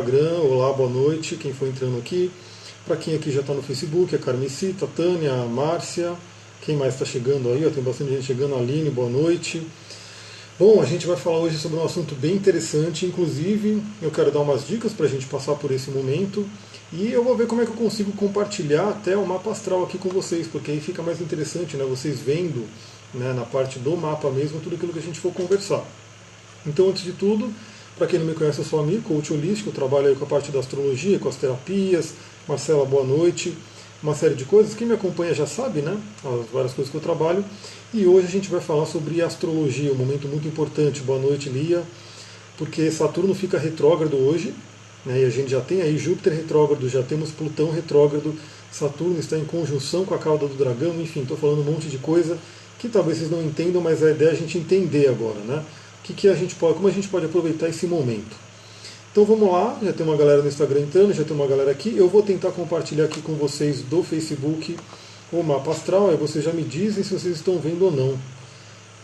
Instagram, olá, boa noite, quem for entrando aqui. Para quem aqui já está no Facebook, a Carmesita, a Tânia, a Márcia, quem mais está chegando aí? Ó, tem bastante gente chegando, a Aline, boa noite. Bom, a gente vai falar hoje sobre um assunto bem interessante, inclusive eu quero dar umas dicas para a gente passar por esse momento e eu vou ver como é que eu consigo compartilhar até o mapa astral aqui com vocês, porque aí fica mais interessante, né? Vocês vendo, né, na parte do mapa mesmo tudo aquilo que a gente for conversar. Então, antes de tudo, para quem não me conhece, eu sou amigo, coach holístico, eu trabalho aí com a parte da astrologia, com as terapias. Marcela, boa noite. Uma série de coisas. Quem me acompanha já sabe, né? As várias coisas que eu trabalho. E hoje a gente vai falar sobre astrologia, um momento muito importante. Boa noite, Lia. Porque Saturno fica retrógrado hoje, né? E a gente já tem aí Júpiter retrógrado, já temos Plutão retrógrado. Saturno está em conjunção com a cauda do dragão. Enfim, estou falando um monte de coisa que talvez vocês não entendam, mas a ideia é a gente entender agora, né? Como a gente pode aproveitar esse momento. Então vamos lá, já tem uma galera no Instagram entrando, já tem uma galera aqui. Eu vou tentar compartilhar aqui com vocês do Facebook o mapa astral, aí vocês já me dizem se vocês estão vendo ou não.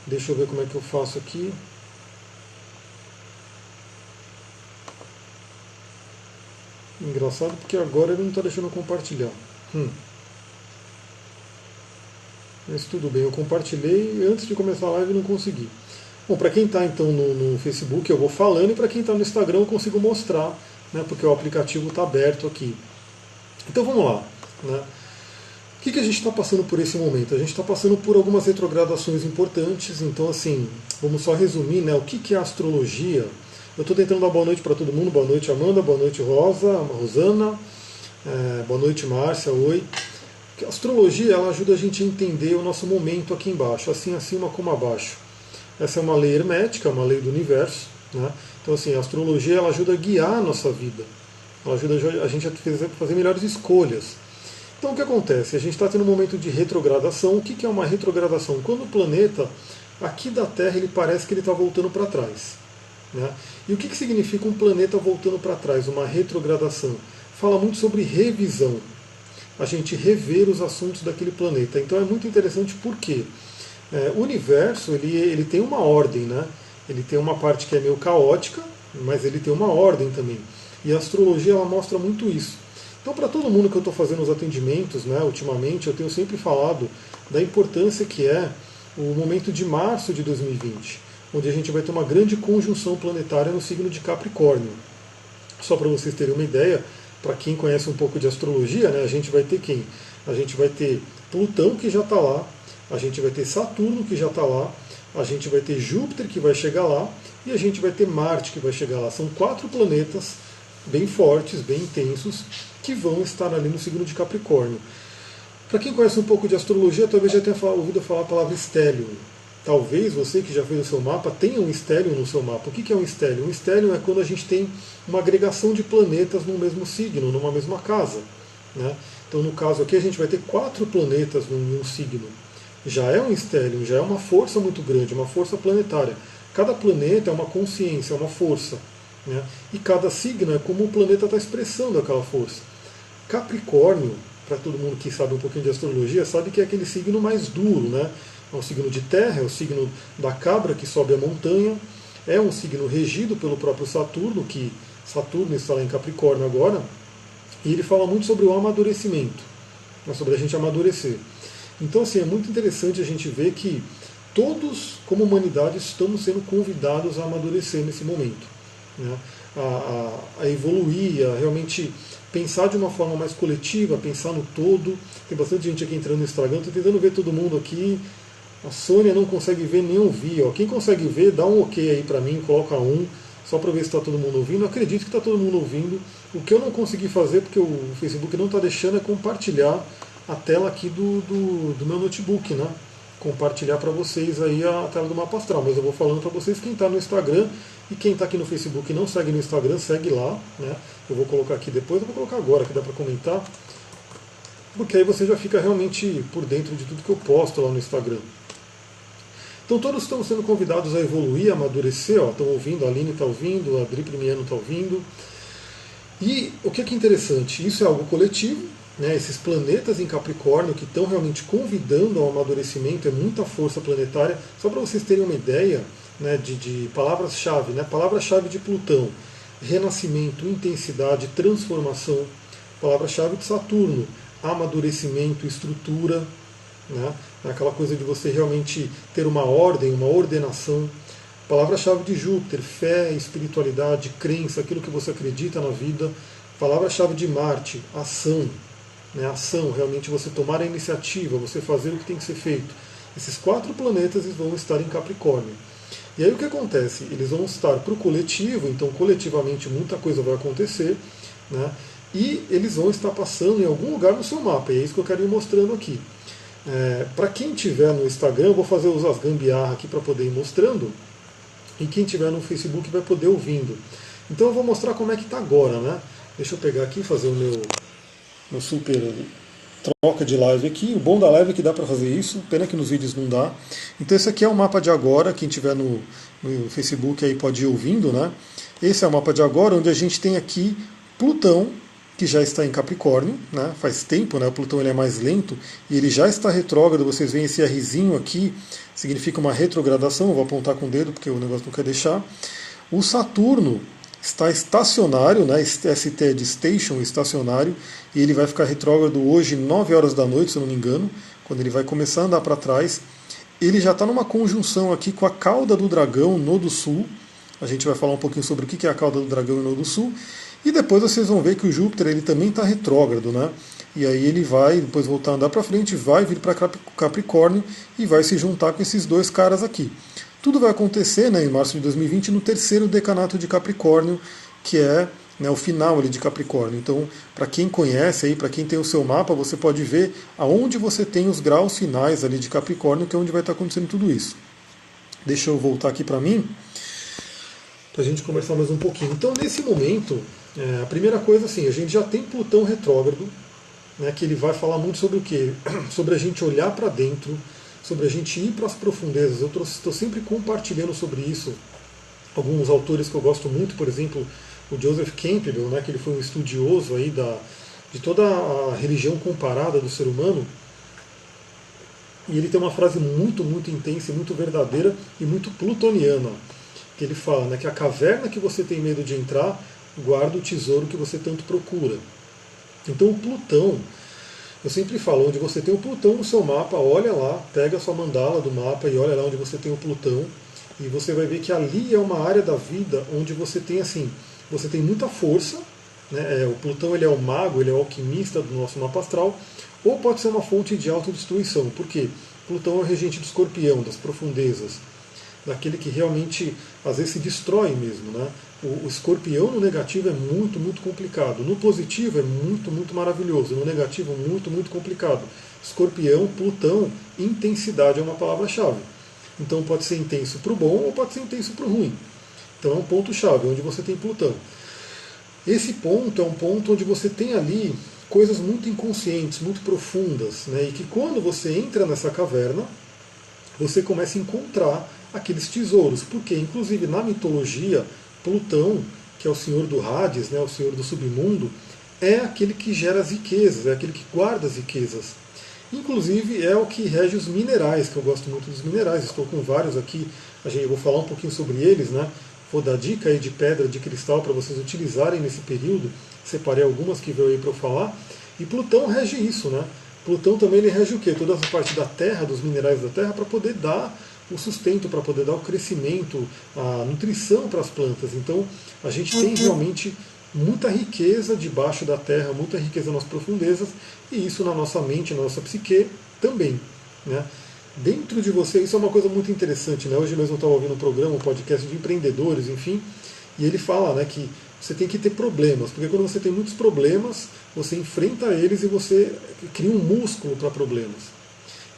Deixa eu ver como é que eu faço aqui. Engraçado porque agora ele não está deixando eu compartilhar. Mas tudo bem, eu compartilhei e antes de começar a live não consegui. Bom, para quem está então no Facebook eu vou falando e para quem está no Instagram eu consigo mostrar, né, porque o aplicativo está aberto aqui. Então vamos lá. Né? O que a gente está passando por esse momento? A gente está passando por algumas retrogradações importantes, então assim, vamos só resumir, né, o que é a astrologia. Eu estou tentando dar boa noite para todo mundo, boa noite Amanda, boa noite Rosana, boa noite Márcia, oi. A astrologia ela ajuda a gente a entender o nosso momento aqui embaixo, assim acima como abaixo. Essa é uma lei hermética, uma lei do universo. Né? Então, assim, a astrologia ela ajuda a guiar a nossa vida. Ela ajuda a gente a fazer melhores escolhas. Então, o que acontece? A gente está tendo um momento de retrogradação. O que é uma retrogradação? Quando o planeta, aqui da Terra, ele parece que ele está voltando para trás. Né? E o que significa um planeta voltando para trás? Uma retrogradação. Fala muito sobre revisão. A gente rever os assuntos daquele planeta. Então, é muito interessante por quê? O universo ele tem uma ordem, né? Ele tem uma parte que é meio caótica, mas ele tem uma ordem também. E a astrologia ela mostra muito isso. Então, para todo mundo que eu estou fazendo os atendimentos, né, ultimamente, eu tenho sempre falado da importância que é o momento de março de 2020, onde a gente vai ter uma grande conjunção planetária no signo de Capricórnio. Só para vocês terem uma ideia, para quem conhece um pouco de astrologia, né, a gente vai ter quem? A gente vai ter Plutão, que já está lá. A gente vai ter Saturno, que já está lá, a gente vai ter Júpiter, que vai chegar lá, e a gente vai ter Marte, que vai chegar lá. São 4 planetas bem fortes, bem intensos, que vão estar ali no signo de Capricórnio. Para quem conhece um pouco de astrologia, talvez já tenha ouvido falar a palavra estélio. Talvez você que já fez o seu mapa tenha um estélio no seu mapa. O que é um estélio? Um estélio é quando a gente tem uma agregação de planetas no mesmo signo, numa mesma casa. Né? Então, no caso aqui, a gente vai ter 4 planetas em um signo. Já é um estélio, já é uma força muito grande, uma força planetária. Cada planeta é uma consciência, é uma força. Né? E cada signo é como o planeta está expressando aquela força. Capricórnio, para todo mundo que sabe um pouquinho de astrologia, sabe que é aquele signo mais duro. Né? É o signo de terra, é o signo da cabra que sobe a montanha. É um signo regido pelo próprio Saturno, que Saturno está lá em Capricórnio agora. E ele fala muito sobre o amadurecimento, né? Sobre a gente amadurecer. Então, assim, é muito interessante a gente ver que todos, como humanidade, estamos sendo convidados a amadurecer nesse momento. Né? A evoluir, a realmente pensar de uma forma mais coletiva, pensar no todo. Tem bastante gente aqui entrando no Instagram, estou tentando ver todo mundo aqui. A Sônia não consegue ver nem ouvir. Ó. Quem consegue ver, dá um ok aí para mim, coloca um, só para ver se está todo mundo ouvindo. Eu acredito que está todo mundo ouvindo. O que eu não consegui fazer, porque o Facebook não está deixando, é compartilhar a tela aqui do meu notebook, né? Compartilhar para vocês aí a tela do mapa astral, mas eu vou falando para vocês quem está no Instagram e quem está aqui no Facebook e não segue no Instagram, segue lá, né? Eu vou colocar aqui depois, eu vou colocar agora que dá para comentar, porque aí você já fica realmente por dentro de tudo que eu posto lá no Instagram. Então todos estão sendo convidados a evoluir, a amadurecer, ó, estão ouvindo, a Aline está ouvindo, a Adri Primiano está ouvindo. E o que é interessante, isso é algo coletivo. Né, esses planetas em Capricórnio que estão realmente convidando ao amadurecimento, é muita força planetária. Só para vocês terem uma ideia, né, de palavras-chave, né, palavra-chave de Plutão: renascimento, intensidade, transformação. Palavra-chave de Saturno, amadurecimento, estrutura, né? Aquela coisa de você realmente ter uma ordem, uma ordenação. Palavra-chave de Júpiter, fé, espiritualidade, crença, aquilo que você acredita na vida. Palavra-chave de Marte, ação, né? Ação, realmente você tomar a iniciativa, você fazer o que tem que ser feito. Esses 4 planetas vão estar em Capricórnio. E aí o que acontece? Eles vão estar para o coletivo, então coletivamente muita coisa vai acontecer, né? E eles vão estar passando em algum lugar no seu mapa, e é isso que eu quero ir mostrando aqui. Para quem tiver no Instagram, eu vou fazer as gambiarra aqui para poder ir mostrando, e quem tiver no Facebook vai poder ouvindo. Então eu vou mostrar como é que está agora, né? Deixa eu pegar aqui e fazer o meu super troca de live aqui. O bom da live é que dá para fazer isso, pena que nos vídeos não dá. Então esse aqui é o mapa de agora, quem tiver no Facebook aí pode ir ouvindo, né? Esse é o mapa de agora, onde a gente tem aqui Plutão, que já está em Capricórnio, né? Faz tempo, né? O Plutão ele é mais lento e ele já está retrógrado. Vocês veem esse Rzinho aqui, significa uma retrogradação. Eu vou apontar com o dedo porque o negócio não quer deixar. O Saturno está estacionário, né? ST é de station, estacionário, e ele vai ficar retrógrado hoje 9 horas da noite, se eu não me engano, quando ele vai começar a andar para trás. Ele já está numa conjunção aqui com a cauda do dragão no do sul. A gente vai falar um pouquinho sobre o que é a cauda do dragão no do sul. E depois vocês vão ver que o Júpiter ele também está retrógrado, né? E aí ele vai depois voltar a andar para frente, vai vir para Capricórnio e vai se juntar com esses 2 caras aqui. Tudo vai acontecer, né, em março de 2020 no 3º decanato de Capricórnio, que é, né, o final ali de Capricórnio. Então, para quem conhece, para quem tem o seu mapa, você pode ver aonde você tem os graus finais ali de Capricórnio, que é onde vai estar acontecendo tudo isso. Deixa eu voltar aqui para mim, para a gente conversar mais um pouquinho. Então, nesse momento, a primeira coisa, assim, a gente já tem Plutão retrógrado, né, que ele vai falar muito sobre o quê? Sobre a gente olhar para dentro, sobre a gente ir para as profundezas. Eu estou sempre compartilhando sobre isso. Alguns autores que eu gosto muito, por exemplo, o Joseph Campbell, né, que ele foi um estudioso aí de toda a religião comparada do ser humano. E ele tem uma frase muito, muito intensa, muito verdadeira e muito plutoniana, que ele fala, né, que a caverna que você tem medo de entrar guarda o tesouro que você tanto procura. Então o Plutão, eu sempre falo, onde você tem o Plutão no seu mapa, olha lá, pega a sua mandala do mapa e olha lá onde você tem o Plutão, e você vai ver que ali é uma área da vida onde você tem assim, você tem muita força, né? O Plutão ele é o mago, ele é o alquimista do nosso mapa astral, ou pode ser uma fonte de autodestruição. Por quê? Plutão é o regente do escorpião, das profundezas, daquele que realmente às vezes se destrói mesmo, né? O escorpião no negativo é muito, muito complicado. No positivo é muito, muito maravilhoso. No negativo, muito, muito complicado. Escorpião, Plutão, intensidade é uma palavra-chave. Então pode ser intenso para o bom ou pode ser intenso para o ruim. Então é um ponto-chave, onde você tem Plutão. Esse ponto é um ponto onde você tem ali coisas muito inconscientes, muito profundas, né? E que quando você entra nessa caverna, você começa a encontrar aqueles tesouros. Porque, inclusive, na mitologia, Plutão, que é o senhor do Hades, né, o senhor do submundo, é aquele que gera as riquezas, é aquele que guarda as riquezas. Inclusive é o que rege os minerais, que eu gosto muito dos minerais, estou com vários aqui, eu vou falar um pouquinho sobre eles, né? Vou dar dica aí de pedra, de cristal para vocês utilizarem nesse período, separei algumas que veio aí para eu falar, e Plutão rege isso, né? Plutão também ele rege o quê? Toda essa parte da Terra, dos minerais da Terra, para poder dar o sustento, para poder dar o crescimento, a nutrição para as plantas. Então a gente tem realmente muita riqueza debaixo da terra, muita riqueza nas profundezas, e isso na nossa mente, na nossa psique também, né? Dentro de você, isso é uma coisa muito interessante, né? Hoje mesmo eu estava ouvindo um programa, um podcast de empreendedores, enfim, e ele fala, né, que você tem que ter problemas, porque quando você tem muitos problemas, você enfrenta eles e você cria um músculo para problemas.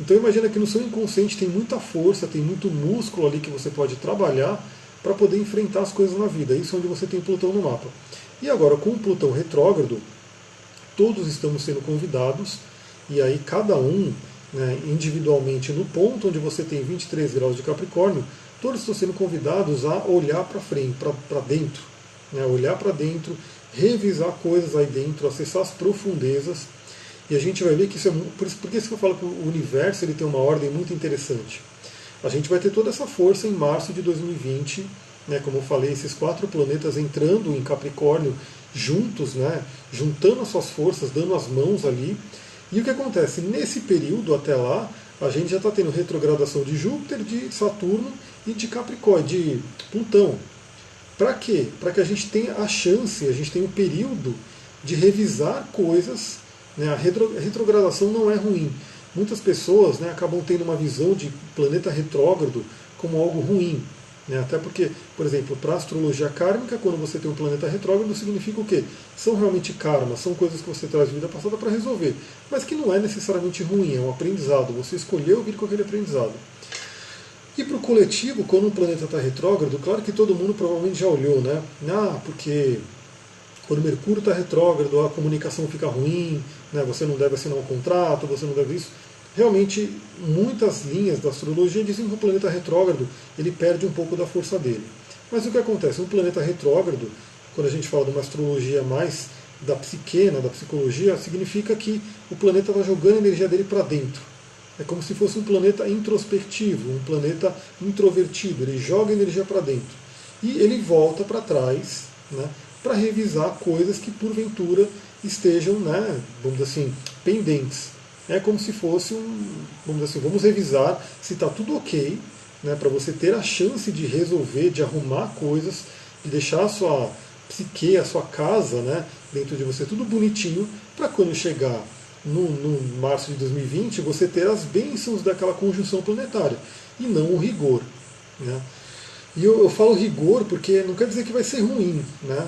Então imagina que no seu inconsciente tem muita força, tem muito músculo ali que você pode trabalhar para poder enfrentar as coisas na vida. Isso é onde você tem Plutão no mapa. E agora, com o Plutão retrógrado, todos estamos sendo convidados, e aí cada um, né, individualmente, no ponto onde você tem 23 graus de Capricórnio, todos estão sendo convidados a olhar para frente, para dentro, né, olhar para dentro, revisar coisas aí dentro, acessar as profundezas. E a gente vai ver que isso é por isso que eu falo que o universo ele tem uma ordem muito interessante. A gente vai ter toda essa força em março de 2020, né, como eu falei, esses 4 planetas entrando em Capricórnio juntos, né, juntando as suas forças, dando as mãos ali. E o que acontece? Nesse período até lá, a gente já está tendo retrogradação de Júpiter, de Saturno e de Capricórnio, de Plutão. Para quê? Para que a gente tenha a chance, a gente tenha um período de revisar coisas. Né? A retrogradação não é ruim. Muitas pessoas, né, acabam tendo uma visão de planeta retrógrado como algo ruim. Né? Até porque, por exemplo, para a astrologia kármica, quando você tem um planeta retrógrado, significa o quê? São realmente karmas, são coisas que você traz de vida passada para resolver. Mas que não é necessariamente ruim, é um aprendizado. Você escolheu vir com aquele aprendizado. E para o coletivo, quando um planeta está retrógrado, claro que todo mundo provavelmente já olhou, né? Porque quando Mercúrio está retrógrado, a comunicação fica ruim, né? Você não deve assinar um contrato, você não deve isso. Realmente, muitas linhas da astrologia dizem que o planeta retrógrado ele perde um pouco da força dele. Mas o que acontece? Um planeta retrógrado, quando a gente fala de uma astrologia mais da psique, da psicologia, significa que o planeta está jogando a energia dele para dentro. É como se fosse um planeta introspectivo, um planeta introvertido. Ele joga energia para dentro. E ele volta para trás, né, para revisar coisas que porventura estejam, né, vamos dizer assim, pendentes. É como se fosse vamos dizer assim, vamos revisar se está tudo ok, né, para você ter a chance de resolver, de arrumar coisas, de deixar a sua psique, a sua casa, né, dentro de você tudo bonitinho, para quando chegar no março de 2020, você ter as bênçãos daquela conjunção planetária, e não o rigor. Né? E eu falo rigor porque não quer dizer que vai ser ruim. Né?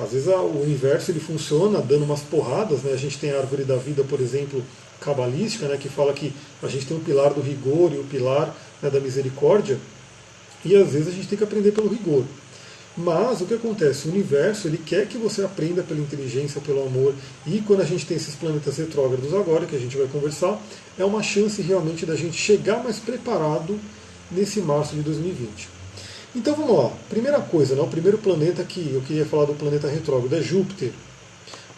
Às vezes o universo ele funciona dando umas porradas. Né? A gente tem a árvore da vida, por exemplo, cabalística, né, que fala que a gente tem o pilar do rigor e o pilar, né, da misericórdia, e às vezes a gente tem que aprender pelo rigor. Mas o que acontece? O universo ele quer que você aprenda pela inteligência, pelo amor. E quando a gente tem esses planetas retrógrados agora, que a gente vai conversar, é uma chance realmente da gente chegar mais preparado nesse março de 2020. Então vamos lá. Primeira coisa, né, o primeiro planeta que eu queria falar do planeta retrógrado é Júpiter.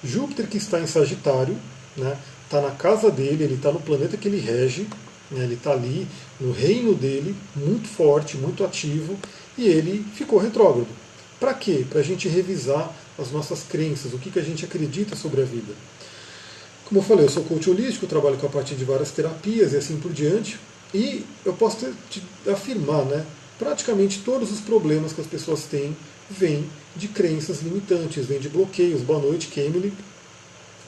Júpiter que está em Sagitário, né, está na casa dele, ele está no planeta que ele rege, né, ele está ali no reino dele, muito forte, muito ativo, e ele ficou retrógrado. Para quê? Para a gente revisar as nossas crenças, o que a gente acredita sobre a vida. Como eu falei, eu sou coach holístico, trabalho com a partir de várias terapias e assim por diante, e eu posso te afirmar, né, praticamente todos os problemas que as pessoas têm vêm de crenças limitantes, vêm de bloqueios. Boa noite, Kemily.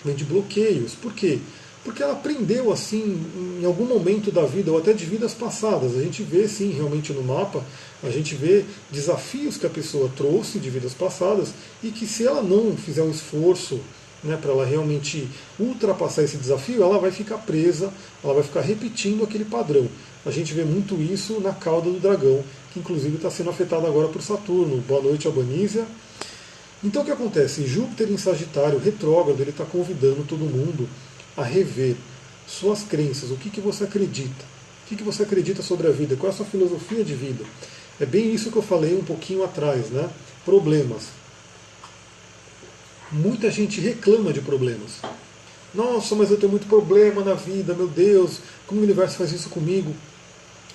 Vem de bloqueios. Por quê? Porque ela aprendeu assim em algum momento da vida, ou até de vidas passadas. A gente vê sim realmente no mapa, a gente vê desafios que a pessoa trouxe de vidas passadas e que se ela não fizer um esforço, né, para ela realmente ultrapassar esse desafio, ela vai ficar presa, ela vai ficar repetindo aquele padrão. A gente vê muito isso na cauda do dragão, que inclusive está sendo afetada agora por Saturno. Boa noite, Albanísia. Então o que acontece? Júpiter em Sagitário, retrógrado, ele está convidando todo mundo a rever suas crenças, o que você acredita. O que você acredita sobre a vida, qual é a sua filosofia de vida. É bem isso que eu falei um pouquinho atrás, né? Problemas. Muita gente reclama de problemas. Nossa, mas eu tenho muito problema na vida, meu Deus, como o universo faz isso comigo?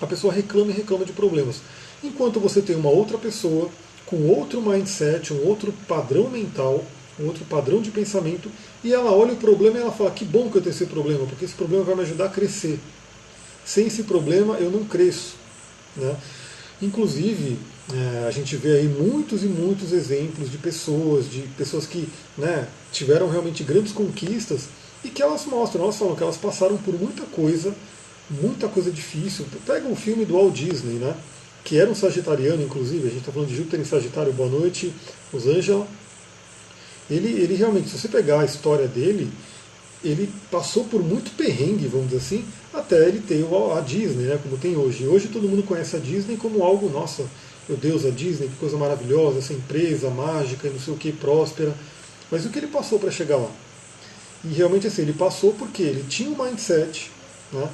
A pessoa reclama e reclama de problemas. Enquanto você tem uma outra pessoa com outro mindset, um outro padrão mental, um outro padrão de pensamento, e ela olha o problema e ela fala, que bom que eu tenho esse problema, porque esse problema vai me ajudar a crescer. Sem esse problema eu não cresço. Né? Inclusive, a gente vê aí muitos e muitos exemplos de pessoas que, né, tiveram realmente grandes conquistas e que elas mostram, elas falam que elas passaram por muita coisa difícil. Pega um filme do Walt Disney, né, que era um sagitariano, inclusive, a gente está falando de Júpiter em Sagitário, boa noite, Rosângela. Ele realmente, se você pegar a história dele, ele passou por muito perrengue, vamos dizer assim, até ele ter a Disney, né, como tem hoje. Hoje todo mundo conhece a Disney como algo, nossa, meu Deus, a Disney, que coisa maravilhosa, essa empresa mágica e não sei o que, próspera. Mas o que ele passou para chegar lá? E realmente assim, ele passou porque ele tinha um mindset, né,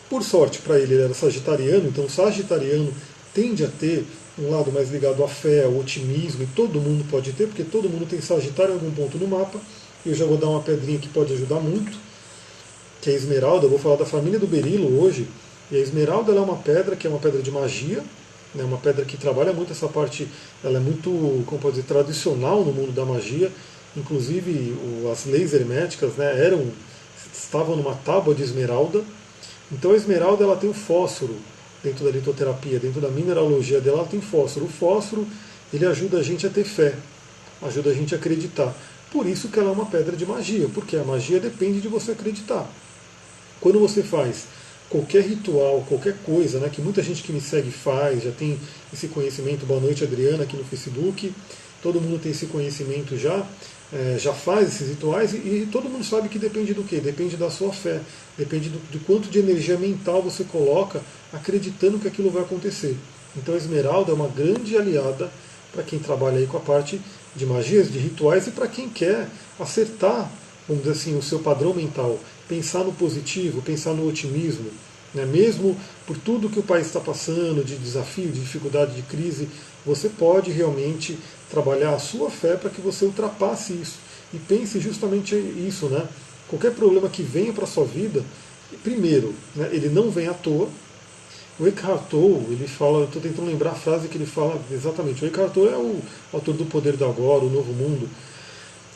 por sorte para ele era sagitariano, então o sagitariano tende a ter um lado mais ligado à fé, ao otimismo, e todo mundo pode ter, porque todo mundo tem Sagitário em algum ponto no mapa. Eu já vou dar uma pedrinha que pode ajudar muito, que é a esmeralda. Eu vou falar da família do berilo hoje. E a esmeralda ela é uma pedra que é uma pedra de magia, né, uma pedra que trabalha muito essa parte, ela é muito, como pode dizer, tradicional no mundo da magia. Inclusive as leis herméticas, né, estavam numa tábua de esmeralda. Então a esmeralda ela tem o fósforo dentro da litoterapia, dentro da mineralogia dela ela tem fósforo. O fósforo ele ajuda a gente a ter fé, ajuda a gente a acreditar. Por isso que ela é uma pedra de magia, porque a magia depende de você acreditar. Quando você faz qualquer ritual, qualquer coisa, né, que muita gente que me segue faz, já tem esse conhecimento, boa noite Adriana aqui no Facebook, todo mundo tem esse conhecimento já, já faz esses rituais e todo mundo sabe que depende do quê? Depende da sua fé, depende do quanto de energia mental você coloca acreditando que aquilo vai acontecer. Então a esmeralda é uma grande aliada para quem trabalha aí com a parte de magias, de rituais e para quem quer acertar, vamos dizer assim, o seu padrão mental, pensar no positivo, pensar no otimismo, né? Mesmo por tudo que o país está passando, de desafio, de dificuldade, de crise, você pode realmente trabalhar a sua fé para que você ultrapasse isso e pense justamente isso, né? Qualquer problema que venha para a sua vida, primeiro, né, ele não vem à toa. O Eckhart Tolle, ele fala, estou tentando lembrar a frase que ele fala exatamente. O Eckhart Tolle é o autor do Poder do Agora, o Novo Mundo,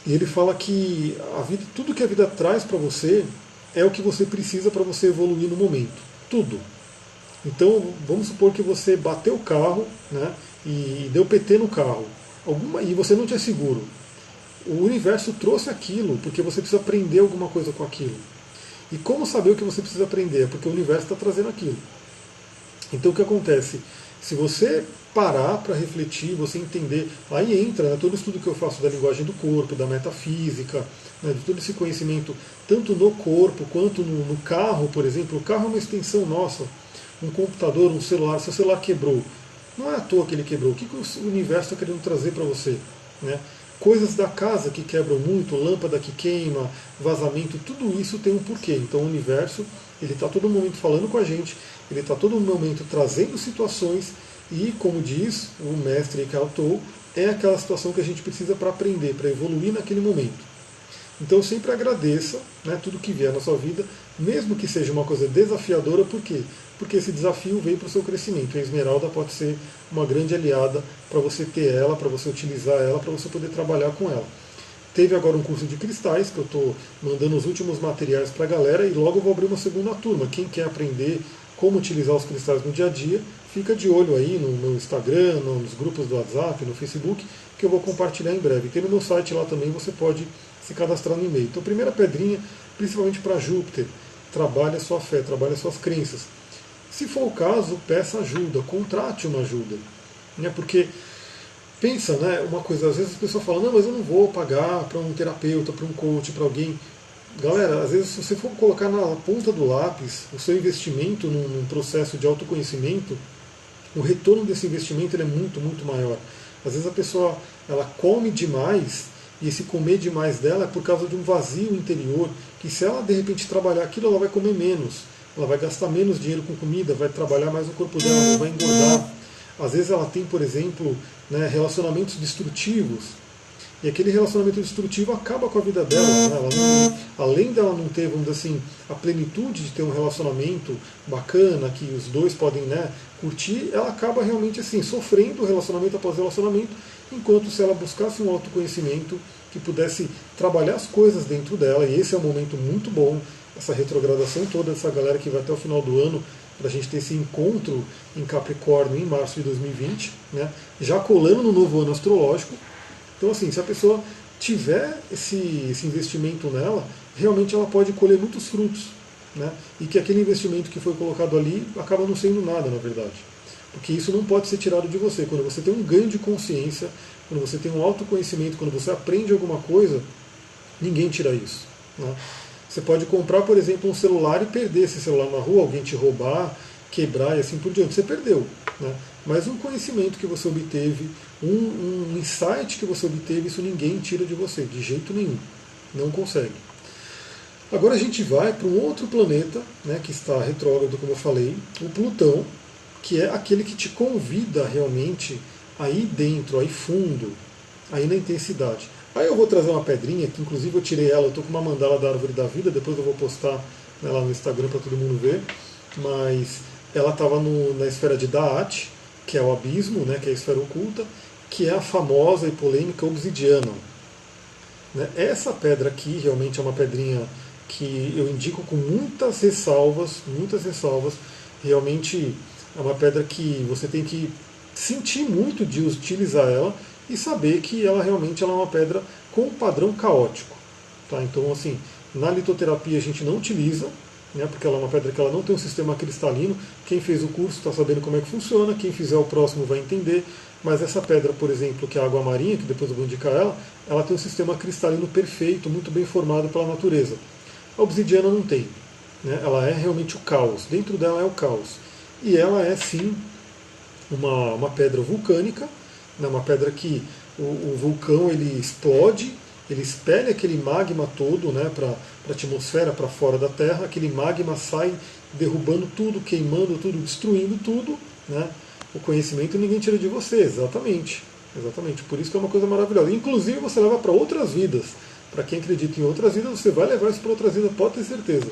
e ele fala que a vida, tudo que a vida traz para você é o que você precisa para você evoluir no momento. Tudo. Então, vamos supor que você bateu o carro, né, e deu PT no carro, e você não tinha seguro. O universo trouxe aquilo porque você precisa aprender alguma coisa com aquilo. E como saber o que você precisa aprender? Porque o universo está trazendo aquilo. Então o que acontece? Se você parar para refletir, você entender, aí entra, né, todo o estudo que eu faço da linguagem do corpo, da metafísica, né, de todo esse conhecimento, tanto no corpo quanto no carro, por exemplo. O carro é uma extensão nossa, um computador, um celular. Se o celular quebrou, não é à toa que ele quebrou. O que o universo está querendo trazer para você? Né? Coisas da casa que quebram muito, lâmpada que queima, vazamento, tudo isso tem um porquê. Então o universo ele está todo momento falando com a gente, ele está todo momento trazendo situações e, como diz o mestre Eckhart Tolle, é aquela situação que a gente precisa para aprender, para evoluir naquele momento. Então sempre agradeça, né, tudo que vier na sua vida, mesmo que seja uma coisa desafiadora, por quê? Porque esse desafio veio para o seu crescimento. A esmeralda pode ser uma grande aliada para você ter ela, para você utilizar ela, para você poder trabalhar com ela. Teve agora um curso de cristais, que eu estou mandando os últimos materiais para a galera, e logo eu vou abrir uma segunda turma. Quem quer aprender como utilizar os cristais no dia a dia, fica de olho aí no meu Instagram, nos grupos do WhatsApp, no Facebook, que eu vou compartilhar em breve. Tem no meu site lá também, você pode se cadastrar no e-mail. Então, primeira pedrinha, principalmente para Júpiter, trabalhe a sua fé, trabalhe as suas crenças. Se for o caso, peça ajuda, contrate uma ajuda. Né? Porque, pensa, né, uma coisa, às vezes as pessoas falam, não, mas eu não vou pagar para um terapeuta, para um coach, para alguém. Galera, às vezes se você for colocar na ponta do lápis o seu investimento num processo de autoconhecimento, o retorno desse investimento ele é muito, muito maior. Às vezes a pessoa ela come demais, e esse comer demais dela é por causa de um vazio interior, que se ela de repente trabalhar aquilo, ela vai comer menos, ela vai gastar menos dinheiro com comida, vai trabalhar mais o corpo dela, não vai engordar. Às vezes ela tem, por exemplo, né, relacionamentos destrutivos, e aquele relacionamento destrutivo acaba com a vida dela. Né? Além dela não ter, vamos dizer assim, a plenitude de ter um relacionamento bacana, que os dois podem, né, curtir, ela acaba realmente assim, sofrendo relacionamento após relacionamento, enquanto se ela buscasse um autoconhecimento que pudesse trabalhar as coisas dentro dela, e esse é um momento muito bom, essa retrogradação toda dessa galera que vai até o final do ano, para a gente ter esse encontro em Capricórnio em março de 2020, né, já colando no novo ano astrológico. Então, assim, se a pessoa tiver esse investimento nela, realmente ela pode colher muitos frutos. Né? E que aquele investimento que foi colocado ali acaba não sendo nada, na verdade. Porque isso não pode ser tirado de você. Quando você tem um ganho de consciência, quando você tem um autoconhecimento, quando você aprende alguma coisa, ninguém tira isso. Né? Você pode comprar, por exemplo, um celular e perder esse celular na rua, alguém te roubar, quebrar e assim por diante. Você perdeu. Né? Mas um conhecimento que você obteve, um insight que você obteve, isso ninguém tira de você, de jeito nenhum. Não consegue. Agora a gente vai para um outro planeta, né, que está retrógrado, como eu falei, o Plutão, que é aquele que te convida realmente a ir dentro, a ir fundo, a ir na intensidade. Aí eu vou trazer uma pedrinha, que inclusive eu tirei ela, eu estou com uma mandala da Árvore da Vida, depois eu vou postar, né, lá no Instagram para todo mundo ver, mas ela estava na esfera de Da'at, que é o abismo, né, que é a esfera oculta, que é a famosa e polêmica obsidiana. Né? Essa pedra aqui realmente é uma pedrinha que eu indico com muitas ressalvas, muitas ressalvas. Realmente é uma pedra que você tem que sentir muito de utilizar ela e saber que ela realmente ela é uma pedra com padrão caótico. Tá? Então, assim, na litoterapia a gente não utiliza, né, porque ela é uma pedra que ela não tem um sistema cristalino. Quem fez o curso está sabendo como é que funciona, quem fizer o próximo vai entender. Mas essa pedra, por exemplo, que é a água marinha, que depois eu vou indicar ela tem um sistema cristalino perfeito, muito bem formado pela natureza. A obsidiana não tem. Né? Ela é realmente o caos. Dentro dela é o caos. E ela é, sim, uma pedra vulcânica, né? Uma pedra que o vulcão ele explode, ele espelha aquele magma todo, né, para a atmosfera, para fora da Terra. Aquele magma sai derrubando tudo, queimando tudo, destruindo tudo. Né? O conhecimento ninguém tira de você, exatamente. Exatamente. Por isso que é uma coisa maravilhosa. Inclusive você leva para outras vidas. Para quem acredita em outras vidas, você vai levar isso para outras vidas, pode ter certeza.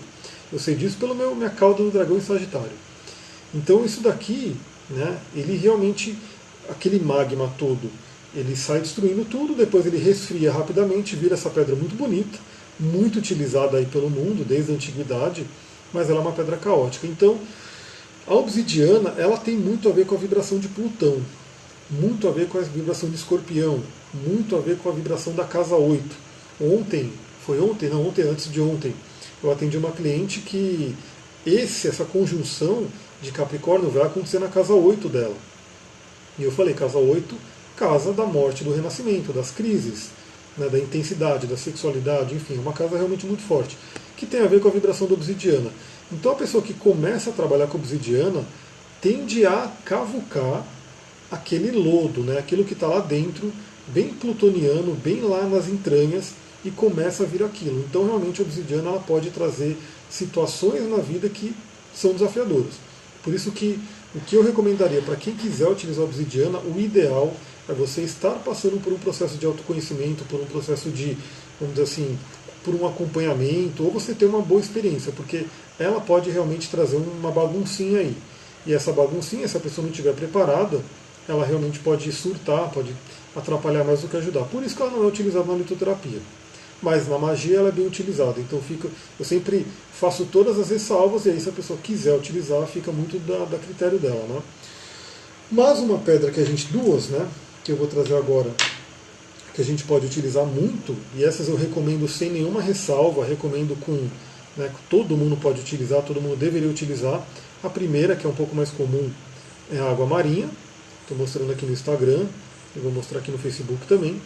Eu sei disso pela minha cauda do dragão em Sagitário. Então isso daqui, né, ele realmente, aquele magma todo, ele sai destruindo tudo, depois ele resfria rapidamente, vira essa pedra muito bonita, muito utilizada aí pelo mundo desde a antiguidade, mas ela é uma pedra caótica. Então, a obsidiana, ela tem muito a ver com a vibração de Plutão, muito a ver com a vibração de Escorpião, muito a ver com a vibração da casa 8. Ontem, foi ontem? Não, ontem antes de ontem, eu atendi uma cliente que essa conjunção de Capricórnio vai acontecer na casa 8 dela. E eu falei, casa 8, casa da morte, do renascimento, das crises, né, da intensidade, da sexualidade, enfim, uma casa realmente muito forte, que tem a ver com a vibração da obsidiana. Então a pessoa que começa a trabalhar com obsidiana tende a cavucar aquele lodo, né, aquilo que está lá dentro, bem plutoniano, bem lá nas entranhas, e começa a vir aquilo. Então realmente a obsidiana ela pode trazer situações na vida que são desafiadoras. Por isso que o que eu recomendaria para quem quiser utilizar a obsidiana, o ideal é você estar passando por um processo de autoconhecimento, por um processo de, vamos dizer assim, por um acompanhamento, ou você ter uma boa experiência, porque ela pode realmente trazer uma baguncinha aí. E essa baguncinha, se a pessoa não estiver preparada, ela realmente pode surtar, pode atrapalhar mais do que ajudar. Por isso que ela não é utilizada na litoterapia. Mas na magia ela é bem utilizada. Então eu sempre faço todas as ressalvas, e aí se a pessoa quiser utilizar, fica muito da critério dela. Né? Mas uma pedra que a gente, duas, né, que eu vou trazer agora, que a gente pode utilizar muito, e essas eu recomendo sem nenhuma ressalva, recomendo com, né, todo mundo pode utilizar, todo mundo deveria utilizar. A primeira, que é um pouco mais comum, é a água marinha. Estou mostrando aqui no Instagram, eu vou mostrar aqui no Facebook também.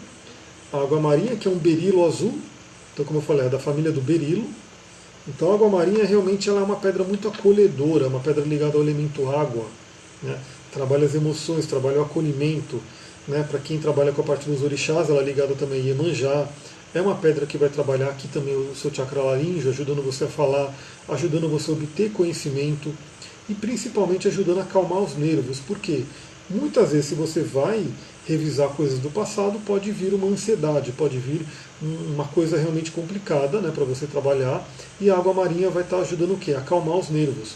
A água marinha, que é um berilo azul, então como eu falei, é da família do berilo. Então a água marinha realmente ela é uma pedra muito acolhedora, uma pedra ligada ao elemento água, né? Trabalha as emoções, trabalha o acolhimento, né? Para quem trabalha com a parte dos orixás, ela é ligada também a Iemanjá. É uma pedra que vai trabalhar aqui também o seu chakra laríngeo, ajudando você a falar, ajudando você a obter conhecimento e principalmente ajudando a acalmar os nervos, porque muitas vezes se você vai revisar coisas do passado, pode vir uma ansiedade, pode vir uma coisa realmente complicada, né, para você trabalhar, e a água marinha vai estar ajudando o quê? A acalmar os nervos.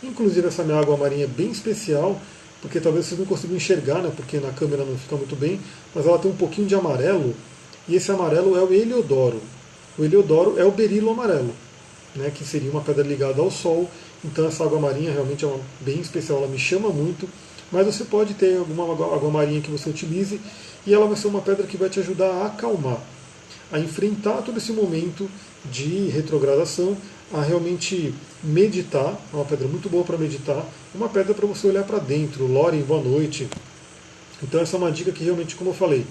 Inclusive essa minha água marinha é bem especial, porque talvez vocês não consigam enxergar, né, porque na câmera não fica muito bem, mas ela tem um pouquinho de amarelo, e esse amarelo é o heliodoro. O heliodoro é o berilo amarelo, né, que seria uma pedra ligada ao sol. Então essa água marinha realmente é bem especial, ela me chama muito. Mas você pode ter alguma água marinha que você utilize, e ela vai ser uma pedra que vai te ajudar a acalmar, a enfrentar todo esse momento de retrogradação, a realmente meditar. É uma pedra muito boa para meditar, uma pedra para você olhar para dentro. Loren, boa noite. Então essa é uma dica que realmente, como eu falei,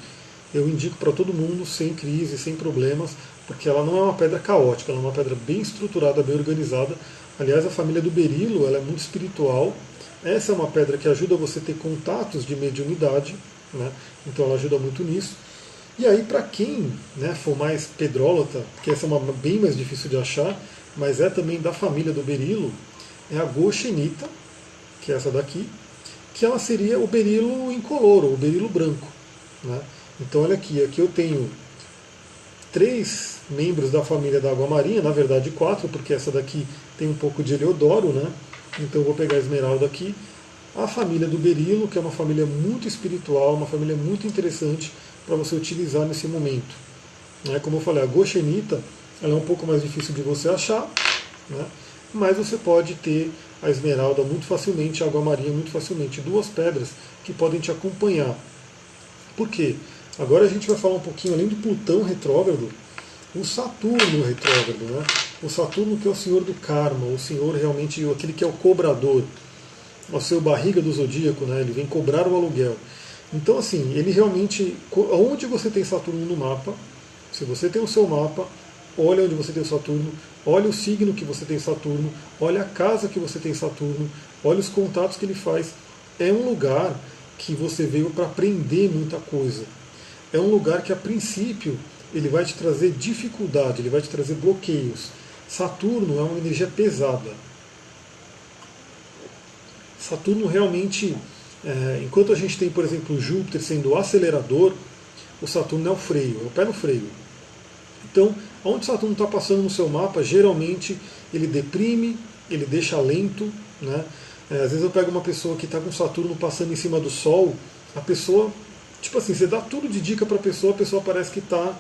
eu indico para todo mundo, sem crise, sem problemas, porque ela não é uma pedra caótica, ela é uma pedra bem estruturada, bem organizada. Aliás, a família do berilo ela é muito espiritual. Essa é uma pedra que ajuda você a ter contatos de mediunidade, né? Então ela ajuda muito nisso. E aí, para quem, né, for mais pedrólata, que essa é uma bem mais difícil de achar, mas é também da família do berilo, é a goxenita, que é essa daqui, que ela seria o berilo incoloro, o berilo branco. Né? Então olha aqui eu tenho 3 membros da família da água marinha, na verdade 4, porque essa daqui tem um pouco de heliodoro, né? Então eu vou pegar a esmeralda aqui. a família do berilo, que é uma família muito espiritual, uma família muito interessante para você utilizar nesse momento. Como eu falei, a goxenita ela é um pouco mais difícil de você achar, né? Mas você pode ter a esmeralda muito facilmente, a água marinha muito facilmente. Duas pedras que podem te acompanhar. Por quê? Agora a gente vai falar um pouquinho, além do Plutão retrógrado, o Saturno retrógrado. Né? O Saturno que é o senhor do karma, o senhor realmente, aquele que é o cobrador, o seu barriga do zodíaco, né? Ele vem cobrar o aluguel. Então assim, ele realmente, onde você tem Saturno no mapa, se você tem o seu mapa, olha onde você tem o Saturno, olha o signo que você tem Saturno, olha a casa que você tem Saturno, olha os contatos que ele faz. É um lugar que você veio para aprender muita coisa. É um lugar que a princípio ele vai te trazer dificuldade, ele vai te trazer bloqueios. Saturno é uma energia pesada. Saturno realmente, enquanto a gente tem, por exemplo, Júpiter sendo o acelerador, o Saturno é o freio, é o pé no freio. Então, onde Saturno está passando no seu mapa, geralmente ele deprime, ele deixa lento. Né? Às vezes eu pego uma pessoa que está com Saturno passando em cima do Sol, a pessoa, tipo assim, você dá tudo de dica para a pessoa parece que está,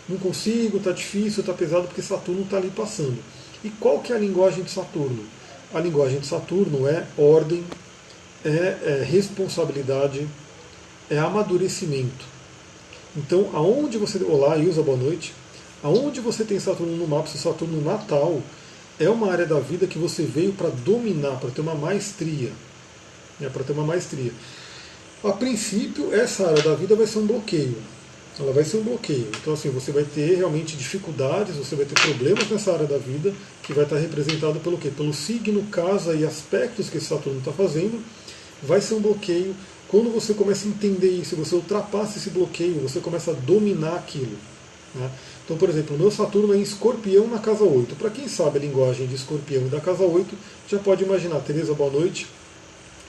não consigo, está difícil, está pesado, porque Saturno está ali passando. E qual que é a linguagem de Saturno? A linguagem de Saturno é ordem, é responsabilidade, é amadurecimento. Então, aonde você... Olá, Ilza, boa noite. Aonde você tem Saturno no mapa, se Saturno natal, é uma área da vida que você veio para dominar, para ter uma maestria. Para ter uma maestria. A princípio, essa área da vida vai ser um bloqueio. Ela vai ser um bloqueio. Então, assim, você vai ter realmente dificuldades, você vai ter problemas nessa área da vida, que vai estar representado pelo quê? Pelo signo, casa e aspectos que esse Saturno está fazendo. Vai ser um bloqueio. Quando você começa a entender isso, você ultrapassa esse bloqueio, você começa a dominar aquilo. Né? Então, por exemplo, o meu Saturno é em Escorpião na casa 8. Para quem sabe a linguagem de Escorpião e da casa 8, já pode imaginar, Tereza, boa noite,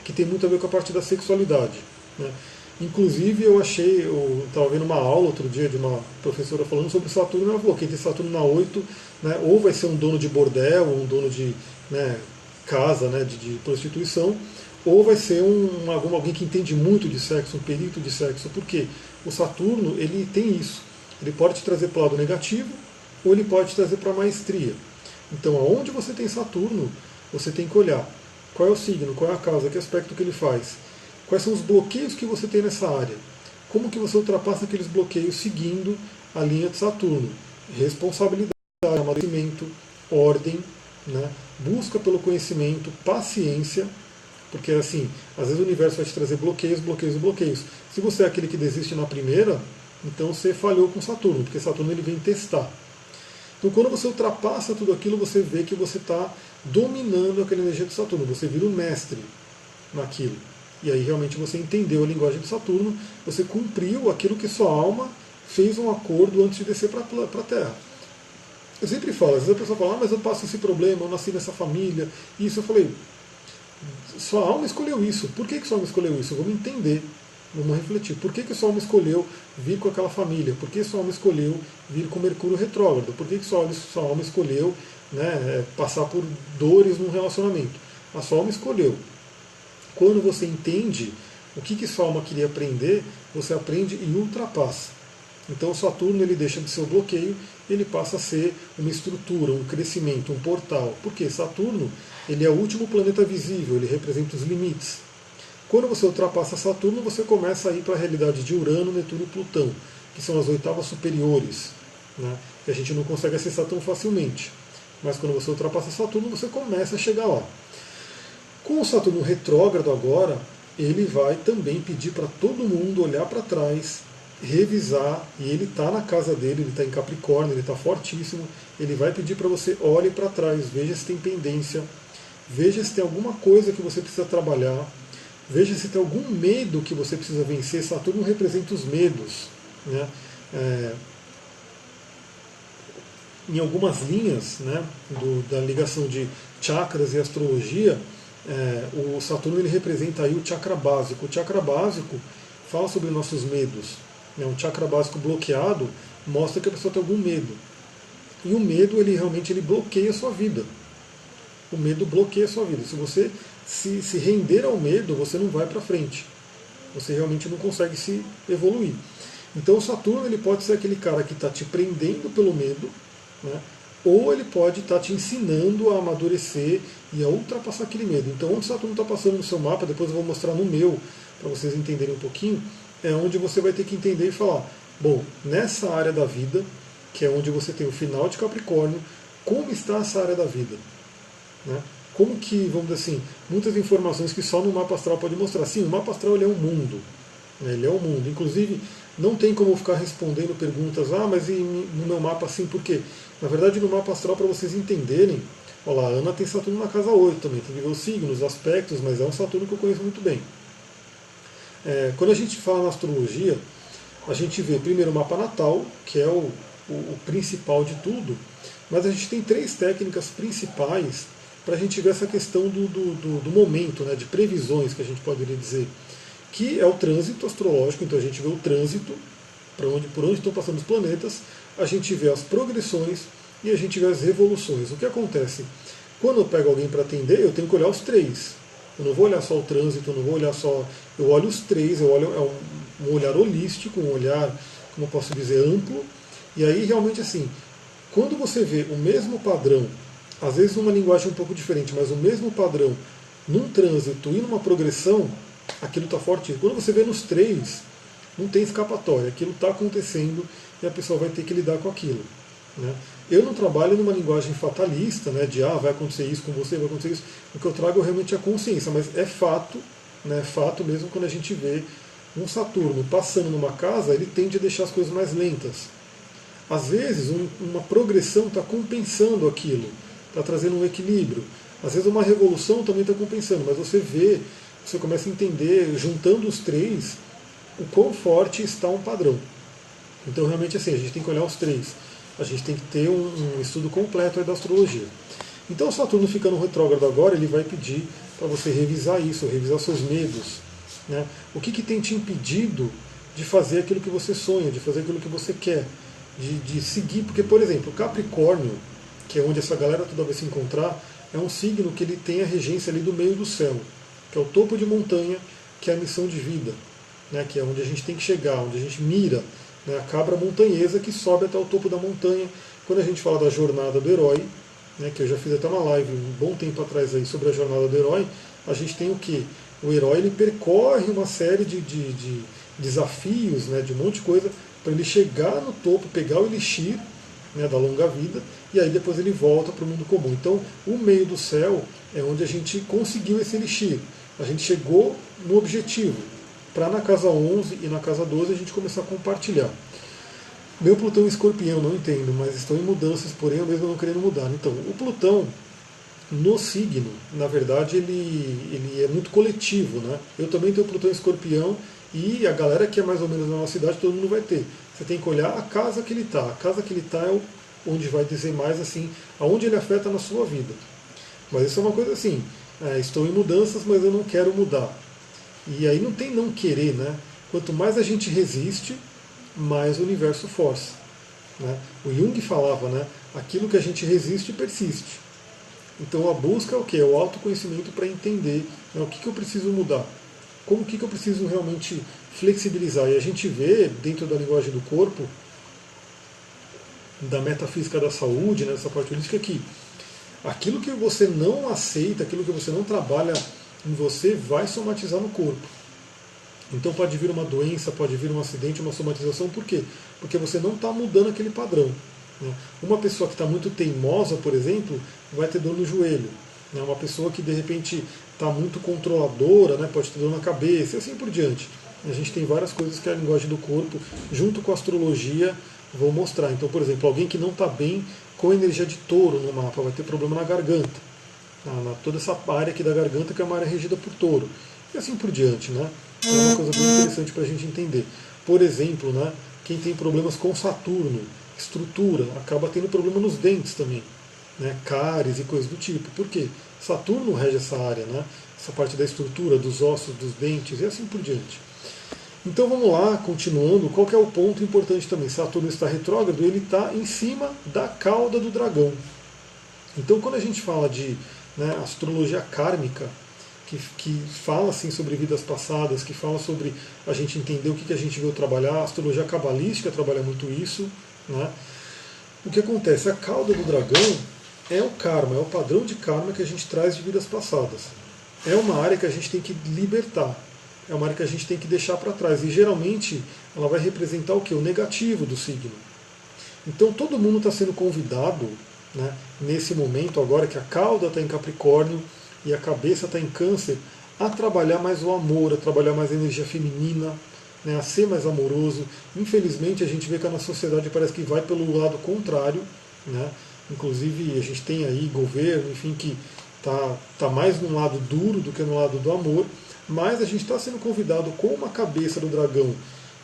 que tem muito a ver com a parte da sexualidade. Né? Inclusive, eu estava vendo uma aula outro dia de uma professora falando sobre Saturno, e ela falou que tem Saturno na 8, né, ou vai ser um dono de bordel, ou um dono de, né, casa, né, de prostituição, ou vai ser alguém que entende muito de sexo, um perito de sexo, porque o Saturno ele tem isso. Ele pode te trazer para o lado negativo, ou ele pode te trazer para a maestria. Então, aonde você tem Saturno, você tem que olhar qual é o signo, qual é a casa, que aspecto que ele faz, quais são os bloqueios que você tem nessa área, como que você ultrapassa aqueles bloqueios seguindo a linha de Saturno. Responsabilidade, amadurecimento, ordem, né? Busca pelo conhecimento, paciência, porque assim, às vezes o universo vai te trazer bloqueios, bloqueios e bloqueios. Se você é aquele que desiste na primeira, então você falhou com Saturno, porque Saturno ele vem testar. Então quando você ultrapassa tudo aquilo, você vê que você está dominando aquela energia de Saturno, você vira um mestre naquilo. E aí realmente você entendeu a linguagem de Saturno, você cumpriu aquilo que sua alma fez um acordo antes de descer para a Terra. Eu sempre falo, às vezes a pessoa fala, mas eu passo esse problema, eu nasci nessa família, isso eu falei, sua alma escolheu isso. Por que sua alma escolheu isso? Vamos entender, vamos refletir. Por que sua alma escolheu vir com aquela família? Por que sua alma escolheu vir com Mercúrio retrógrado? Por que sua alma escolheu, né, passar por dores num relacionamento? A sua alma escolheu. Quando você entende o que sua alma queria aprender, você aprende e ultrapassa. Então o Saturno ele deixa de ser um bloqueio, ele passa a ser uma estrutura, um crescimento, um portal. Porque Saturno ele é o último planeta visível, ele representa os limites. Quando você ultrapassa Saturno, você começa a ir para a realidade de Urano, Netuno e Plutão, que são as oitavas superiores, né, que a gente não consegue acessar tão facilmente. Mas quando você ultrapassa Saturno, você começa a chegar lá. Com o Saturno retrógrado agora, ele vai também pedir para todo mundo olhar para trás, revisar, e ele está na casa dele, ele está em Capricórnio, ele está fortíssimo, ele vai pedir para você olhe para trás, veja se tem pendência, veja se tem alguma coisa que você precisa trabalhar, veja se tem algum medo que você precisa vencer. Saturno representa os medos. Né? Em algumas linhas, né, da ligação de chakras e astrologia, o Saturno ele representa aí o chakra básico. O chakra básico fala sobre nossos medos. Né? Um chakra básico bloqueado mostra que a pessoa tem algum medo. E o medo ele realmente bloqueia a sua vida. O medo bloqueia a sua vida. Se você se render ao medo, você não vai para frente. Você realmente não consegue se evoluir. Então o Saturno ele pode ser aquele cara que está te prendendo pelo medo, né? Ou ele pode estar te ensinando a amadurecer e a ultrapassar aquele medo. Então onde o Saturno está passando no seu mapa, depois eu vou mostrar no meu, para vocês entenderem um pouquinho, é onde você vai ter que entender e falar, bom, nessa área da vida, que é onde você tem o final de Capricórnio, como está essa área da vida? Né? Como que, vamos dizer assim, muitas informações que só no mapa astral pode mostrar. Sim, o mapa astral ele é um mundo. Né? Ele é um mundo. Inclusive, não tem como eu ficar respondendo perguntas, mas e no meu mapa assim, por quê? Na verdade, no mapa astral, para vocês entenderem, olha lá, a Ana tem Saturno na casa 8 também, tem que ver os signos, os aspectos, mas é um Saturno que eu conheço muito bem. Quando a gente fala na astrologia, a gente vê primeiro o mapa natal, que é o principal de tudo, mas a gente tem 3 técnicas principais para a gente ver essa questão do momento, né, de previsões, que a gente poderia dizer, que é o trânsito astrológico. Então a gente vê o trânsito, por onde estão passando os planetas, a gente vê as progressões e a gente vê as revoluções. O que acontece? Quando eu pego alguém para atender, eu tenho que olhar os 3. Eu não vou olhar só o trânsito, eu não vou olhar só... Eu olho os 3, eu olho um olhar holístico, um olhar, como eu posso dizer, amplo. E aí realmente assim, quando você vê o mesmo padrão, às vezes numa linguagem um pouco diferente, mas o mesmo padrão num trânsito e numa progressão, aquilo está forte. Quando você vê nos 3, não tem escapatória, aquilo está acontecendo e a pessoa vai ter que lidar com aquilo. Né? Eu não trabalho numa linguagem fatalista, né, de vai acontecer isso com você, vai acontecer isso. O que eu trago é realmente a consciência, mas é fato, né, fato mesmo quando a gente vê um Saturno passando numa casa, ele tende a deixar as coisas mais lentas. Às vezes uma progressão está compensando aquilo, está trazendo um equilíbrio. Às vezes uma revolução também está compensando, mas você vê, você começa a entender, juntando os 3, o quão forte está um padrão. Então realmente assim, a gente tem que olhar os 3. A gente tem que ter um estudo completo da astrologia. Então o Saturno ficando retrógrado agora, ele vai pedir para você revisar isso, revisar seus medos. Né? O que tem te impedido de fazer aquilo que você sonha, de fazer aquilo que você quer, de seguir? Porque, por exemplo, Capricórnio, que é onde essa galera toda vai se encontrar, é um signo que ele tem a regência ali do meio do céu, que é o topo de montanha, que é a missão de vida, né? Que é onde a gente tem que chegar, onde a gente mira, né? A cabra montanhesa que sobe até o topo da montanha. Quando a gente fala da jornada do herói, né, que eu já fiz até uma live um bom tempo atrás aí sobre a jornada do herói, a gente tem o que? O herói ele percorre uma série de desafios, né, de um monte de coisa, para ele chegar no topo, pegar o elixir, né, da longa vida, e aí depois ele volta para o mundo comum. Então, o meio do céu é onde a gente conseguiu esse elixir. A gente chegou no objetivo, para na casa 11 e na casa 12 a gente começar a compartilhar. Meu Plutão em Escorpião, não entendo, mas estão em mudanças, porém eu mesmo não querendo mudar. Então, o Plutão no signo, na verdade, ele é muito coletivo, né? Eu também tenho Plutão em Escorpião e a galera que é mais ou menos na nossa cidade, todo mundo vai ter. Você tem que olhar a casa que ele está. A casa que ele está é onde vai dizer mais assim, aonde ele afeta na sua vida. Mas isso é uma coisa assim, estou em mudanças, mas eu não quero mudar. E aí não tem não querer, né? Quanto mais a gente resiste, mais o universo força. Né? O Jung falava, né? Aquilo que a gente resiste persiste. Então a busca é o que? É o autoconhecimento para entender, né, o que eu preciso mudar, como que eu preciso realmente flexibilizar. E a gente vê dentro da linguagem do corpo, da metafísica da saúde, né, dessa parte holística, que aquilo que você não aceita, aquilo que você não trabalha em você, vai somatizar no corpo. Então pode vir uma doença, pode vir um acidente, uma somatização. Por quê? Porque você não está mudando aquele padrão. Né? Uma pessoa que está muito teimosa, por exemplo, vai ter dor no joelho. Né? Uma pessoa que de repente está muito controladora, né, pode ter dor na cabeça e assim por diante. A gente tem várias coisas que a linguagem do corpo, junto com a astrologia, vão mostrar. Então, por exemplo, alguém que não está bem com a energia de touro no mapa vai ter problema na garganta. Toda essa área aqui da garganta, que é uma área regida por touro. E assim por diante, né? É uma coisa bem interessante para a gente entender. Por exemplo, né, quem tem problemas com Saturno, estrutura, acaba tendo problema nos dentes também. Né, cáries e coisas do tipo. Por quê? Saturno rege essa área, né? Essa parte da estrutura, dos ossos, dos dentes e assim por diante. Então vamos lá, continuando, qual que é o ponto importante também? Saturno está retrógrado, ele está em cima da cauda do dragão. Então quando a gente fala de, né, astrologia kármica, que fala assim sobre vidas passadas, que fala sobre a gente entender o que a gente veio trabalhar. A astrologia cabalística trabalha muito isso, né? O que acontece? A cauda do dragão é o karma, é o padrão de karma que a gente traz de vidas passadas. É uma área que a gente tem que libertar, é uma área que a gente tem que deixar para trás. E geralmente ela vai representar o que? O negativo do signo. Então todo mundo está sendo convidado, né, nesse momento agora que a cauda está em Capricórnio e a cabeça está em Câncer, a trabalhar mais o amor, a trabalhar mais a energia feminina, né, a ser mais amoroso. Infelizmente a gente vê que a nossa sociedade parece que vai pelo lado contrário, né? Inclusive a gente tem aí governo, enfim, que tá mais no lado duro do que no lado do amor, mas a gente está sendo convidado com uma cabeça do dragão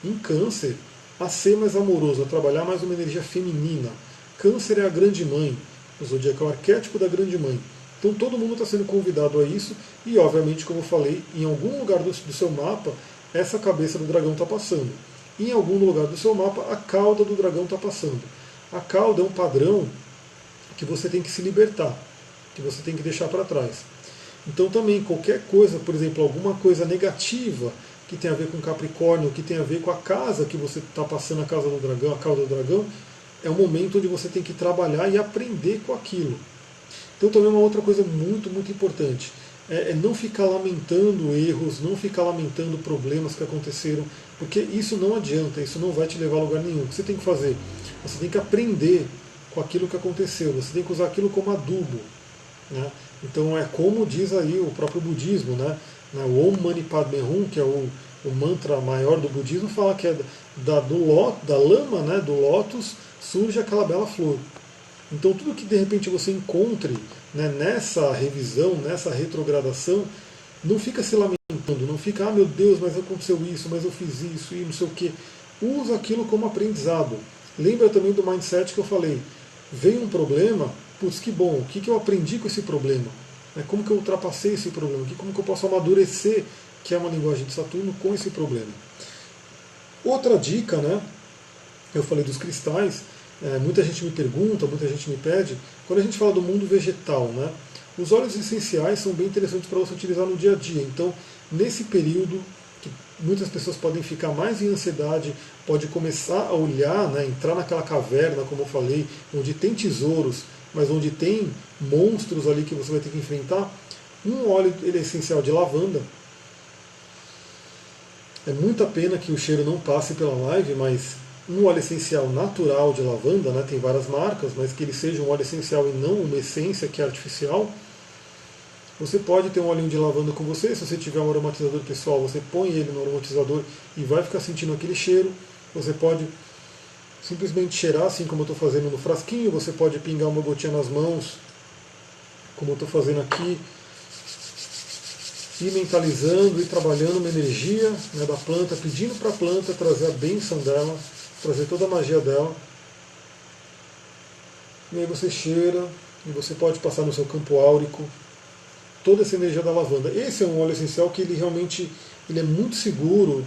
em Câncer a ser mais amoroso, a trabalhar mais uma energia feminina. Câncer é a grande mãe, o zodíaco é o arquétipo da grande mãe. Então todo mundo está sendo convidado a isso e, obviamente, como eu falei, em algum lugar do seu mapa, essa cabeça do dragão está passando. Em algum lugar do seu mapa, a cauda do dragão está passando. A cauda é um padrão que você tem que se libertar, que você tem que deixar para trás. Então também qualquer coisa, por exemplo, alguma coisa negativa que tem a ver com Capricórnio, que tem a ver com a casa que você está passando, a casa do dragão, a cauda do dragão, é um momento onde você tem que trabalhar e aprender com aquilo. Então também uma outra coisa muito, muito importante é não ficar lamentando erros, não ficar lamentando problemas que aconteceram, porque isso não adianta, isso não vai te levar a lugar nenhum. O que você tem que fazer? Você tem que aprender com aquilo que aconteceu, você tem que usar aquilo como adubo, né? Então é como diz aí o próprio budismo, né? O Om Mani Padme Hum, que é o mantra maior do budismo, fala que é da lama, né, do lótus, surge aquela bela flor. Então tudo que de repente você encontre, né, nessa revisão, nessa retrogradação, não fica se lamentando, não fica, ah meu Deus, mas aconteceu isso, mas eu fiz isso e não sei o que. Usa aquilo como aprendizado. Lembra também do mindset que eu falei. Veio um problema, putz, que bom, o que eu aprendi com esse problema? Como que eu ultrapassei esse problema? Como que eu posso amadurecer, que é uma linguagem de Saturno, com esse problema? Outra dica, né? Eu falei dos cristais, muita gente me pergunta, muita gente me pede, quando a gente fala do mundo vegetal, né? Os óleos essenciais são bem interessantes para você utilizar no dia a dia. Então, nesse período, que muitas pessoas podem ficar mais em ansiedade, pode começar a olhar, né, entrar naquela caverna, como eu falei, onde tem tesouros, mas onde tem monstros ali que você vai ter que enfrentar. Um óleo essencial de lavanda. É muita pena que o cheiro não passe pela live, mas um óleo essencial natural de lavanda, né, tem várias marcas, mas que ele seja um óleo essencial e não uma essência que é artificial. Você pode ter um olhinho de lavanda com você, se você tiver um aromatizador pessoal, você põe ele no aromatizador e vai ficar sentindo aquele cheiro. Você pode simplesmente cheirar, assim como eu estou fazendo no frasquinho, você pode pingar uma gotinha nas mãos, como eu estou fazendo aqui, e mentalizando e trabalhando uma energia, né, da planta, pedindo para a planta trazer a bênção dela, trazer toda a magia dela. E aí você cheira, e você pode passar no seu campo áurico toda essa energia da lavanda. Esse é um óleo essencial que ele realmente ele é muito seguro,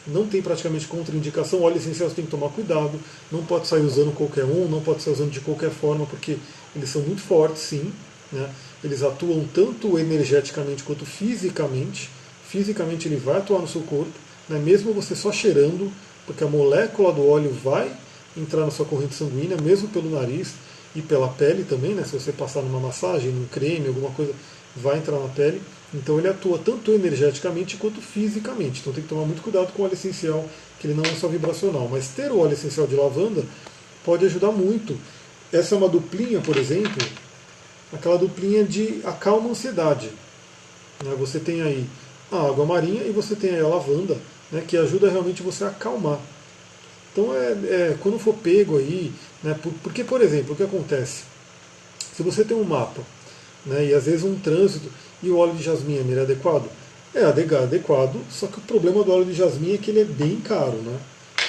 não tem praticamente contraindicação. O óleo essencial você tem que tomar cuidado, não pode sair usando qualquer um, não pode sair usando de qualquer forma, porque eles são muito fortes, sim, né? Eles atuam tanto energeticamente quanto fisicamente. Fisicamente ele vai atuar no seu corpo, né? Mesmo você só cheirando, porque a molécula do óleo vai entrar na sua corrente sanguínea, mesmo pelo nariz e pela pele também, né? Se você passar numa massagem, num creme, alguma coisa, vai entrar na pele. Então ele atua tanto energeticamente quanto fisicamente. Então tem que tomar muito cuidado com o óleo essencial, que ele não é só vibracional. Mas ter o óleo essencial de lavanda pode ajudar muito. Essa é uma duplinha, por exemplo, aquela duplinha de acalma a ansiedade. Você tem aí a água marinha e você tem aí a lavanda, né, que ajuda realmente você a acalmar. Então quando for pego aí, né, porque, por exemplo, o que acontece? Se você tem um mapa, né, e às vezes um trânsito, e o óleo de jasmim é adequado? É adequado, só que o problema do óleo de jasmim é que ele é bem caro, né?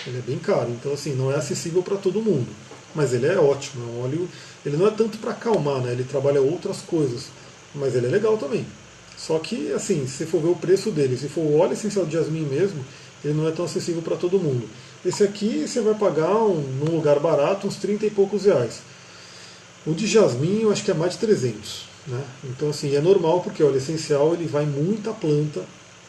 Ele é bem caro, então assim, não é acessível para todo mundo. Mas ele é ótimo, é um óleo, ele não é tanto para acalmar, né? Ele trabalha outras coisas, mas ele é legal também. Só que, assim, se for ver o preço dele, se for o óleo essencial de jasmim mesmo, ele não é tão acessível para todo mundo. Esse aqui você vai pagar num lugar barato uns 30 e poucos reais. O de jasmim eu acho que é mais de 300. né? Então assim, é normal porque o óleo essencial ele vai muita planta,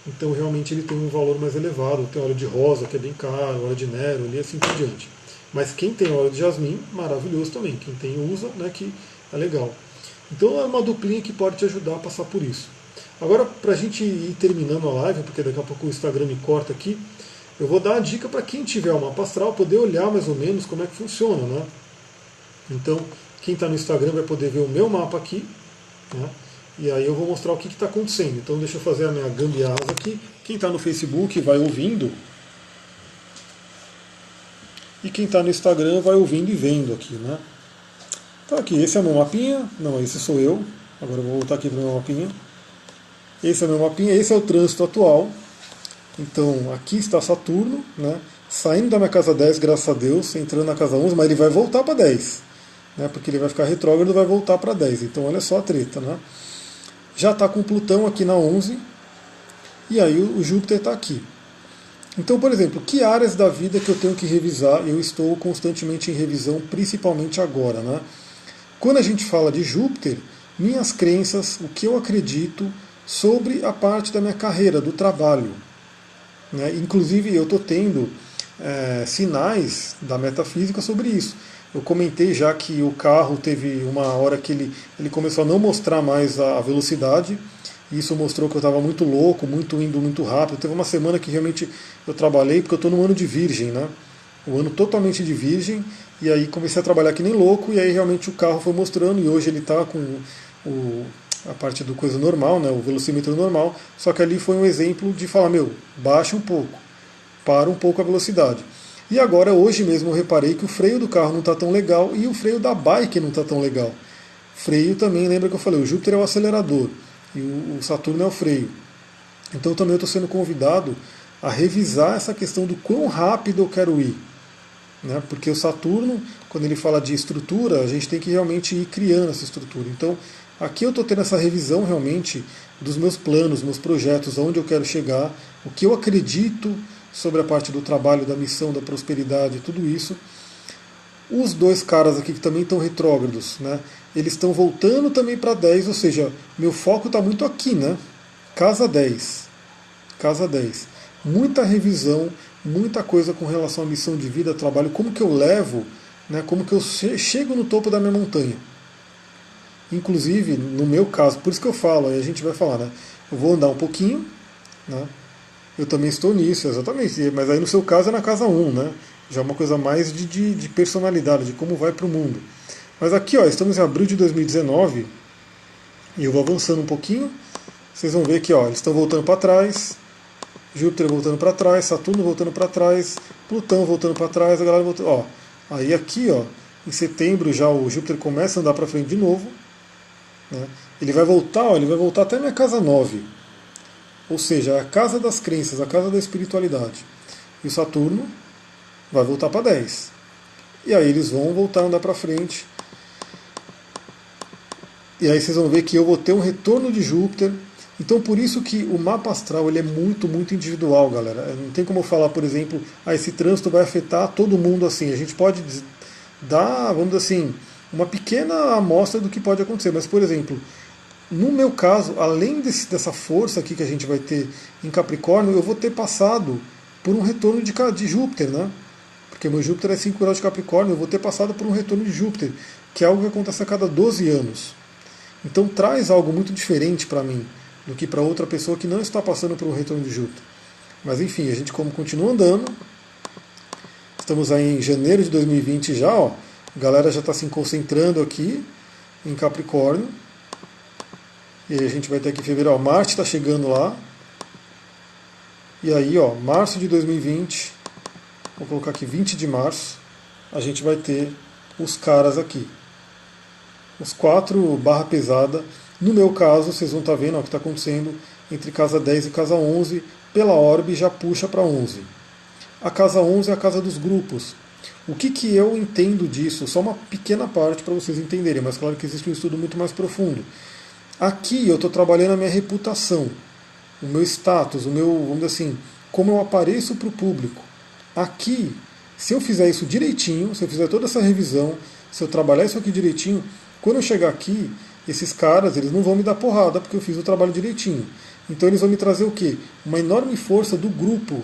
então realmente ele tem um valor mais elevado. Tem óleo de rosa que é bem caro, óleo de nero e assim por diante. Mas quem tem óleo de jasmim, maravilhoso também. Quem tem usa, né, que é legal. Então é uma duplinha que pode te ajudar a passar por isso. Agora, para a gente ir terminando a live, porque daqui a pouco o Instagram me corta aqui, eu vou dar a dica para quem tiver uma mapa astral poder olhar mais ou menos como é que funciona, né? Então, quem está no Instagram vai poder ver o meu mapa aqui, né? E aí eu vou mostrar o que está acontecendo. Então deixa eu fazer a minha gambiarra aqui. Quem está no Facebook vai ouvindo. E quem está no Instagram vai ouvindo e vendo aqui, né? Então aqui, esse é o meu mapinha. Não, esse sou eu. Agora eu vou voltar aqui para o meu mapinha. Esse é o meu mapinha, esse é o trânsito atual. Então aqui está Saturno, né? Saindo da minha casa 10, graças a Deus, entrando na casa 11, mas ele vai voltar para 10. Né? Porque ele vai ficar retrógrado e vai voltar para 10. Então olha só a treta, né? Já está com Plutão aqui na 11, e aí o Júpiter está aqui. Então, por exemplo, que áreas da vida que eu tenho que revisar? Eu estou constantemente em revisão, principalmente agora. Né? Quando a gente fala de Júpiter, minhas crenças, o que eu acredito sobre a parte da minha carreira, do trabalho. Né? Inclusive, eu estou tendo sinais da metafísica sobre isso. Eu comentei já que o carro teve uma hora que ele começou a não mostrar mais a velocidade. Isso mostrou que eu estava muito louco, indo muito rápido. Teve uma semana que realmente eu trabalhei, porque eu estou no ano de Virgem, né? O ano totalmente de Virgem. E aí comecei a trabalhar que nem louco, e aí realmente o carro foi mostrando, e hoje ele está com a parte do coisa normal, né? O velocímetro normal. Só que ali foi um exemplo de falar, baixa um pouco, para um pouco a velocidade. E agora, hoje mesmo, eu reparei que o freio do carro não está tão legal e o freio da bike não está tão legal. Freio também, lembra que eu falei, o Júpiter é o acelerador e o Saturno é o freio. Então também eu estou sendo convidado a revisar essa questão do quão rápido eu quero ir. Né? Porque o Saturno, quando ele fala de estrutura, a gente tem que realmente ir criando essa estrutura. Então aqui eu estou tendo essa revisão realmente dos meus planos, meus projetos, aonde eu quero chegar, o que eu acredito sobre a parte do trabalho, da missão, da prosperidade, tudo isso. Os dois caras aqui que também estão retrógrados, né? Eles estão voltando também para 10, ou seja, meu foco está muito aqui, né? Casa 10. Casa 10. Muita revisão, muita coisa com relação à missão de vida, trabalho, como que eu levo, né? Como que eu chego no topo da minha montanha. Inclusive, no meu caso, por isso que eu falo, aí a gente vai falar, né? Eu vou andar um pouquinho, né? Eu também estou nisso, exatamente. Mas aí no seu caso é na casa 1, né? Já é uma coisa mais de personalidade, de como vai para o mundo. Mas aqui, ó, estamos em abril de 2019 e eu vou avançando um pouquinho. Vocês vão ver que, ó, eles estão voltando para trás, Júpiter voltando para trás, Saturno voltando para trás, Plutão voltando para trás, a galera voltando. Ó, aí aqui, ó, em setembro já o Júpiter começa a andar para frente de novo. Né? Ele vai voltar, ó, ele vai voltar até a minha casa 9. Ou seja, a casa das crenças, a casa da espiritualidade. E o Saturno vai voltar para 10. E aí eles vão voltar a andar para frente. E aí vocês vão ver que eu vou ter um retorno de Júpiter. Então por isso que o mapa astral ele é muito, muito individual, galera. Não tem como eu falar, por exemplo, esse trânsito vai afetar todo mundo assim. A gente pode dar, vamos dizer assim, uma pequena amostra do que pode acontecer. Mas, por exemplo, no meu caso, além dessa força aqui que a gente vai ter em Capricórnio, eu vou ter passado por um retorno de Júpiter, né? Porque meu Júpiter é 5 graus de Capricórnio, eu vou ter passado por um retorno de Júpiter, que é algo que acontece a cada 12 anos. Então traz algo muito diferente para mim do que para outra pessoa que não está passando por um retorno de Júpiter. Mas enfim, a gente como continua andando, estamos aí em janeiro de 2020 já, ó, a galera já está se concentrando aqui em Capricórnio. E aí a gente vai ter aqui em fevereiro, ó, Marte está chegando lá. E aí, ó, março de 2020, vou colocar aqui 20 de março, a gente vai ter os caras aqui. Os 4 barra pesada. No meu caso, vocês vão estar vendo o que está acontecendo entre casa 10 e casa 11. Pela orbe já puxa para 11. A casa 11 é a casa dos grupos. O que eu entendo disso? Só uma pequena parte para vocês entenderem, mas claro que existe um estudo muito mais profundo. Aqui eu estou trabalhando a minha reputação, o meu status, o meu, vamos dizer assim, como eu apareço para o público. Aqui, se eu fizer isso direitinho, se eu fizer toda essa revisão, se eu trabalhar isso aqui direitinho, quando eu chegar aqui, esses caras, eles não vão me dar porrada porque eu fiz o trabalho direitinho. Então eles vão me trazer o quê? Uma enorme força do grupo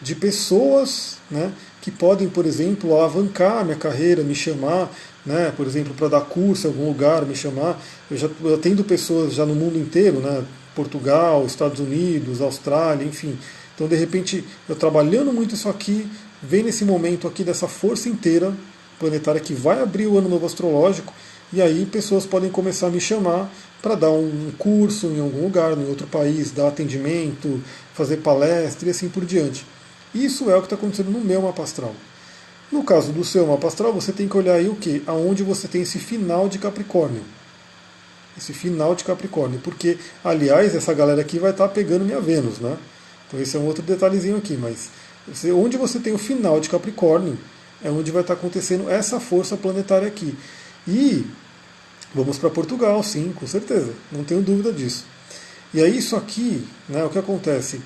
de pessoas, né, que podem, por exemplo, alavancar a minha carreira, me chamar, né, por exemplo, para dar curso em algum lugar, me chamar. Eu atendo pessoas já no mundo inteiro, né, Portugal, Estados Unidos, Austrália, enfim. Então, de repente, eu trabalhando muito isso aqui, vem nesse momento aqui dessa força inteira planetária que vai abrir o ano novo astrológico, e aí pessoas podem começar a me chamar para dar um curso em algum lugar, em outro país, dar atendimento, fazer palestra e assim por diante. Isso é o que está acontecendo no meu mapa astral. No caso do seu mapa astral, você tem que olhar aí o quê? Aonde você tem esse final de Capricórnio. Esse final de Capricórnio. Porque, aliás, essa galera aqui vai estar pegando minha Vênus, né? Então esse é um outro detalhezinho aqui, mas onde você tem o final de Capricórnio é onde vai estar acontecendo essa força planetária aqui. E vamos para Portugal, sim, com certeza, não tenho dúvida disso. E aí isso aqui, né, o que acontece?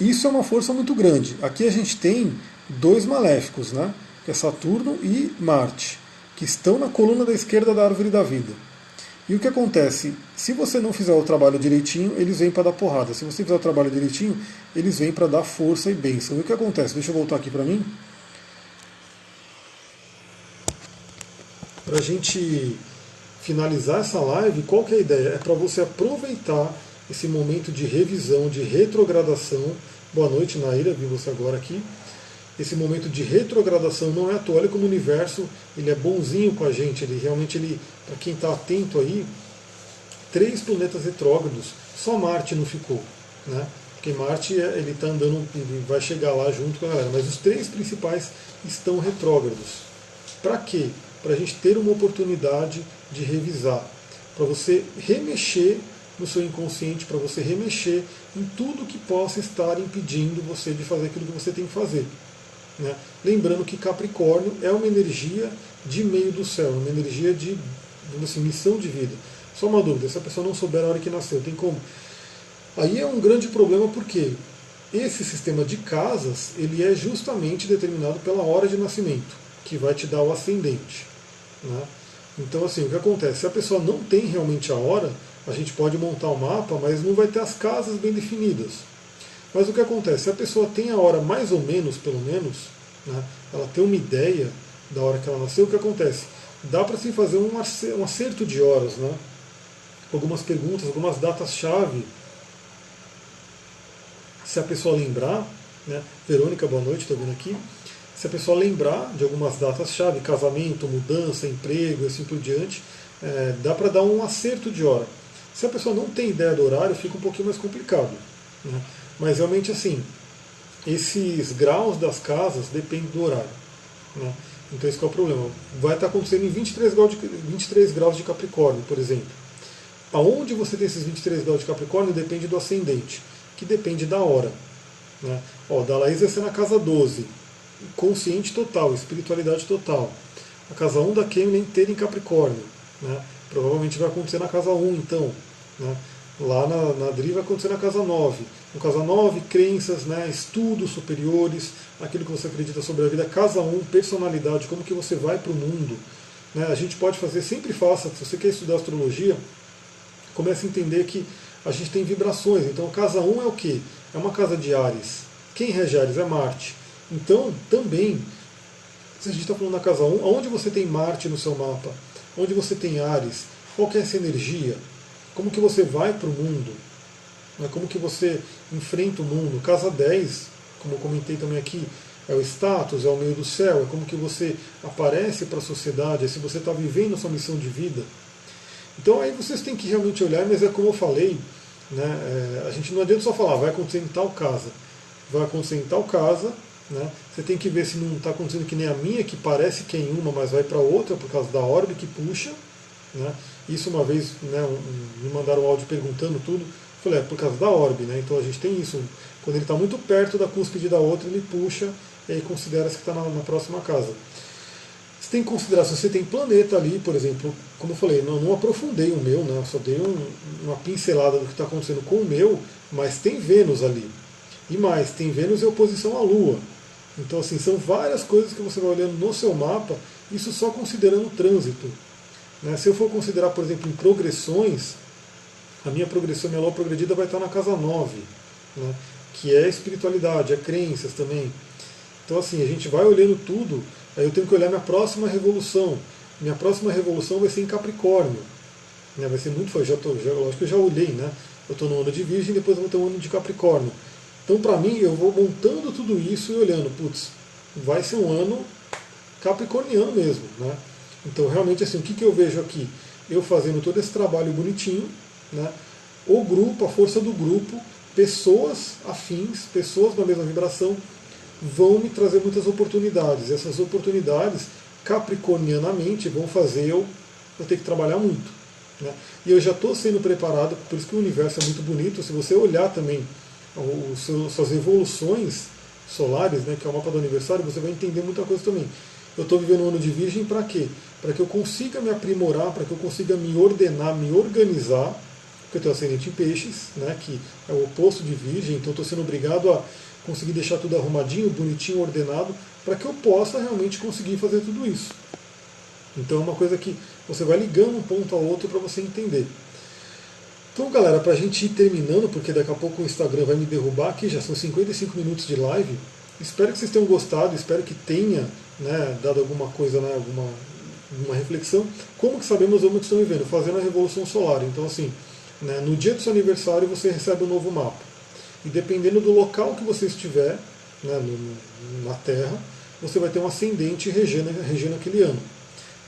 Isso é uma força muito grande. Aqui a gente tem dois maléficos, né, que é Saturno e Marte, que estão na coluna da esquerda da árvore da vida. E o que acontece? Se você não fizer o trabalho direitinho, eles vêm para dar porrada. Se você fizer o trabalho direitinho, eles vêm para dar força e bênção. E o que acontece? Deixa eu voltar aqui para mim. Para a gente finalizar essa live, qual que é a ideia? É para você aproveitar esse momento de revisão, de retrogradação. Boa noite, Naira, vi você agora aqui. Esse momento de retrogradação não é à toa. Olha como o universo ele é bonzinho com a gente. Ele realmente, para quem está atento aí, 3 planetas retrógrados, só Marte não ficou, né? Porque Marte ele está andando, ele vai chegar lá junto com a galera. Mas os 3 principais estão retrógrados. Para quê? Para a gente ter uma oportunidade de revisar, para você remexer no seu inconsciente, para você remexer em tudo que possa estar impedindo você de fazer aquilo que você tem que fazer. Né? Lembrando que Capricórnio é uma energia de meio do céu, uma energia de assim, missão de vida. Só uma dúvida, se a pessoa não souber a hora que nasceu, tem como? Aí é um grande problema porque esse sistema de casas ele é justamente determinado pela hora de nascimento, que vai te dar o ascendente. Né? Então, assim, o que acontece? Se a pessoa não tem realmente a hora, a gente pode montar o mapa, mas não vai ter as casas bem definidas. Mas o que acontece? Se a pessoa tem a hora mais ou menos, pelo menos, né, ela tem uma ideia da hora que ela nasceu, o que acontece? Dá para se fazer um acerto de horas, né? Algumas perguntas, algumas datas-chave. Se a pessoa lembrar, né? Verônica, boa noite, estou vendo aqui. Se a pessoa lembrar de algumas datas-chave, casamento, mudança, emprego, assim por diante, dá para dar um acerto de hora. Se a pessoa não tem ideia do horário, fica um pouquinho mais complicado. Né? Mas realmente assim, esses graus das casas dependem do horário. Né? Então esse é o problema. Vai estar acontecendo em 23 graus de Capricórnio, por exemplo. Aonde você tem esses 23 graus de Capricórnio depende do ascendente, que depende da hora. Né? Ó, da Laís vai ser na casa 12. Consciente total, espiritualidade total. A casa 1 da Kemlin inteira em Capricórnio. Né? Provavelmente vai acontecer na casa 1, então. Né? Lá na Dri vai acontecer na casa 9. No casa 9, crenças, né? Estudos superiores, aquilo que você acredita sobre a vida. Casa 1, personalidade, como que você vai para o mundo. Né? A gente pode fazer, sempre faça, se você quer estudar astrologia, comece a entender que a gente tem vibrações. Então a casa 1 é o quê? É uma casa de Áries. Quem rege Áries é Marte. Então, também, se a gente está falando na casa 1, onde você tem Marte no seu mapa, onde você tem Áries, qual que é essa energia, como que você vai para o mundo, né? Como que você enfrenta o mundo. Casa 10, como eu comentei também aqui, é o status, é o meio do céu, é como que você aparece para a sociedade, é se você está vivendo a sua missão de vida. Então aí vocês têm que realmente olhar, mas é como eu falei, né? A gente não adianta só falar, vai acontecer em tal casa. Vai acontecer em tal casa. Né? Você tem que ver se não está acontecendo que nem a minha, que parece que é em uma, mas vai para outra por causa da orbe que puxa. Né? Isso uma vez, né, me mandaram um áudio perguntando tudo. Eu falei, é por causa da orbe. Né? Então a gente tem isso. Quando ele está muito perto da cúspide da outra, ele puxa e aí considera-se que está na próxima casa. Você tem que considerar, se você tem planeta ali, por exemplo, como eu falei, não aprofundei o meu, né? Eu só dei uma pincelada do que está acontecendo com o meu, mas tem Vênus ali. E mais, tem Vênus em oposição à Lua. Então, assim, são várias coisas que você vai olhando no seu mapa, isso só considerando o trânsito. Né? Se eu for considerar, por exemplo, em progressões, a minha progressão, minha lua progredida vai estar na casa 9, né? Que é espiritualidade, é crenças também. Então, assim, a gente vai olhando tudo, aí eu tenho que olhar minha próxima revolução. Minha próxima revolução vai ser em Capricórnio. Né? Vai ser muito forte. Lógico que eu já olhei, né? Eu estou no ano de Virgem, depois eu vou ter um ano de Capricórnio. Então, para mim, eu vou montando tudo isso e olhando, putz, vai ser um ano capricorniano mesmo. Né? Então, realmente, assim, o que eu vejo aqui? Eu fazendo todo esse trabalho bonitinho, né? O grupo, a força do grupo, pessoas afins, pessoas da mesma vibração, vão me trazer muitas oportunidades. E essas oportunidades, capricornianamente, vão fazer eu ter que trabalhar muito. Né? E eu já estou sendo preparado, por isso que o universo é muito bonito. Se você olhar também suas evoluções solares, né, que é o mapa do aniversário, você vai entender muita coisa também. Eu estou vivendo um ano de Virgem para quê? Para que eu consiga me aprimorar, para que eu consiga me ordenar, me organizar, porque eu tenho ascendente em peixes, né, que é o oposto de Virgem, então estou sendo obrigado a conseguir deixar tudo arrumadinho, bonitinho, ordenado, para que eu possa realmente conseguir fazer tudo isso. Então é uma coisa que você vai ligando um ponto ao outro para você entender. Então, galera, para a gente ir terminando, porque daqui a pouco o Instagram vai me derrubar aqui, já são 55 minutos de live. Espero que vocês tenham gostado, espero que tenha, né, dado alguma coisa, né, uma reflexão. Como que sabemos onde estão vivendo? Fazendo a Revolução Solar. Então, assim, né, no dia do seu aniversário você recebe um novo mapa. E dependendo do local que você estiver, né, na Terra, você vai ter um ascendente regendo aquele ano.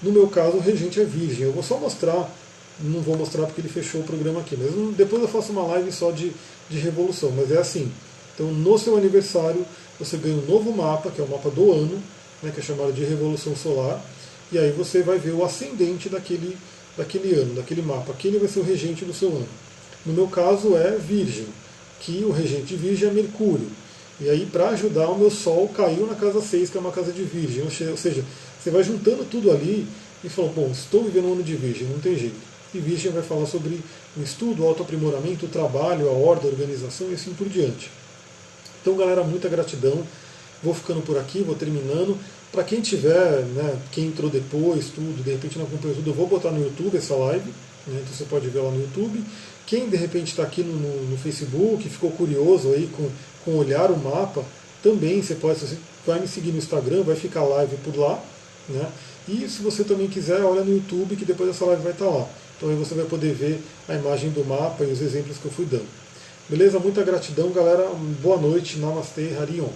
No meu caso, o regente é Virgem. Eu vou só mostrar, não vou mostrar porque ele fechou o programa aqui, mas depois eu faço uma live só de revolução, mas é assim. Então, no seu aniversário, você ganha um novo mapa, que é o mapa do ano, né, que é chamado de Revolução Solar, e aí você vai ver o ascendente daquele ano, daquele mapa. Aquele vai ser o regente do seu ano. No meu caso, é Virgem, que o regente de Virgem é Mercúrio. E aí, para ajudar, o meu Sol caiu na casa 6, que é uma casa de Virgem. Ou seja, você vai juntando tudo ali e fala, bom, estou vivendo um ano de Virgem, não tem jeito. E Virgem vai falar sobre o estudo, o autoaprimoramento, o trabalho, a ordem, a organização e assim por diante. Então, galera, muita gratidão. Vou ficando por aqui, vou terminando. Para quem tiver, né, quem entrou depois, tudo, de repente não acompanhou tudo, eu vou botar no YouTube essa live, né, então você pode ver lá no YouTube. Quem de repente está aqui no Facebook, ficou curioso aí com olhar o mapa, também você vai me seguir no Instagram, vai ficar live por lá, né? E se você também quiser, olha no YouTube que depois essa live vai estar lá. Então aí você vai poder ver a imagem do mapa e os exemplos que eu fui dando. Beleza? Muita gratidão, galera. Boa noite. Namastê, Harion.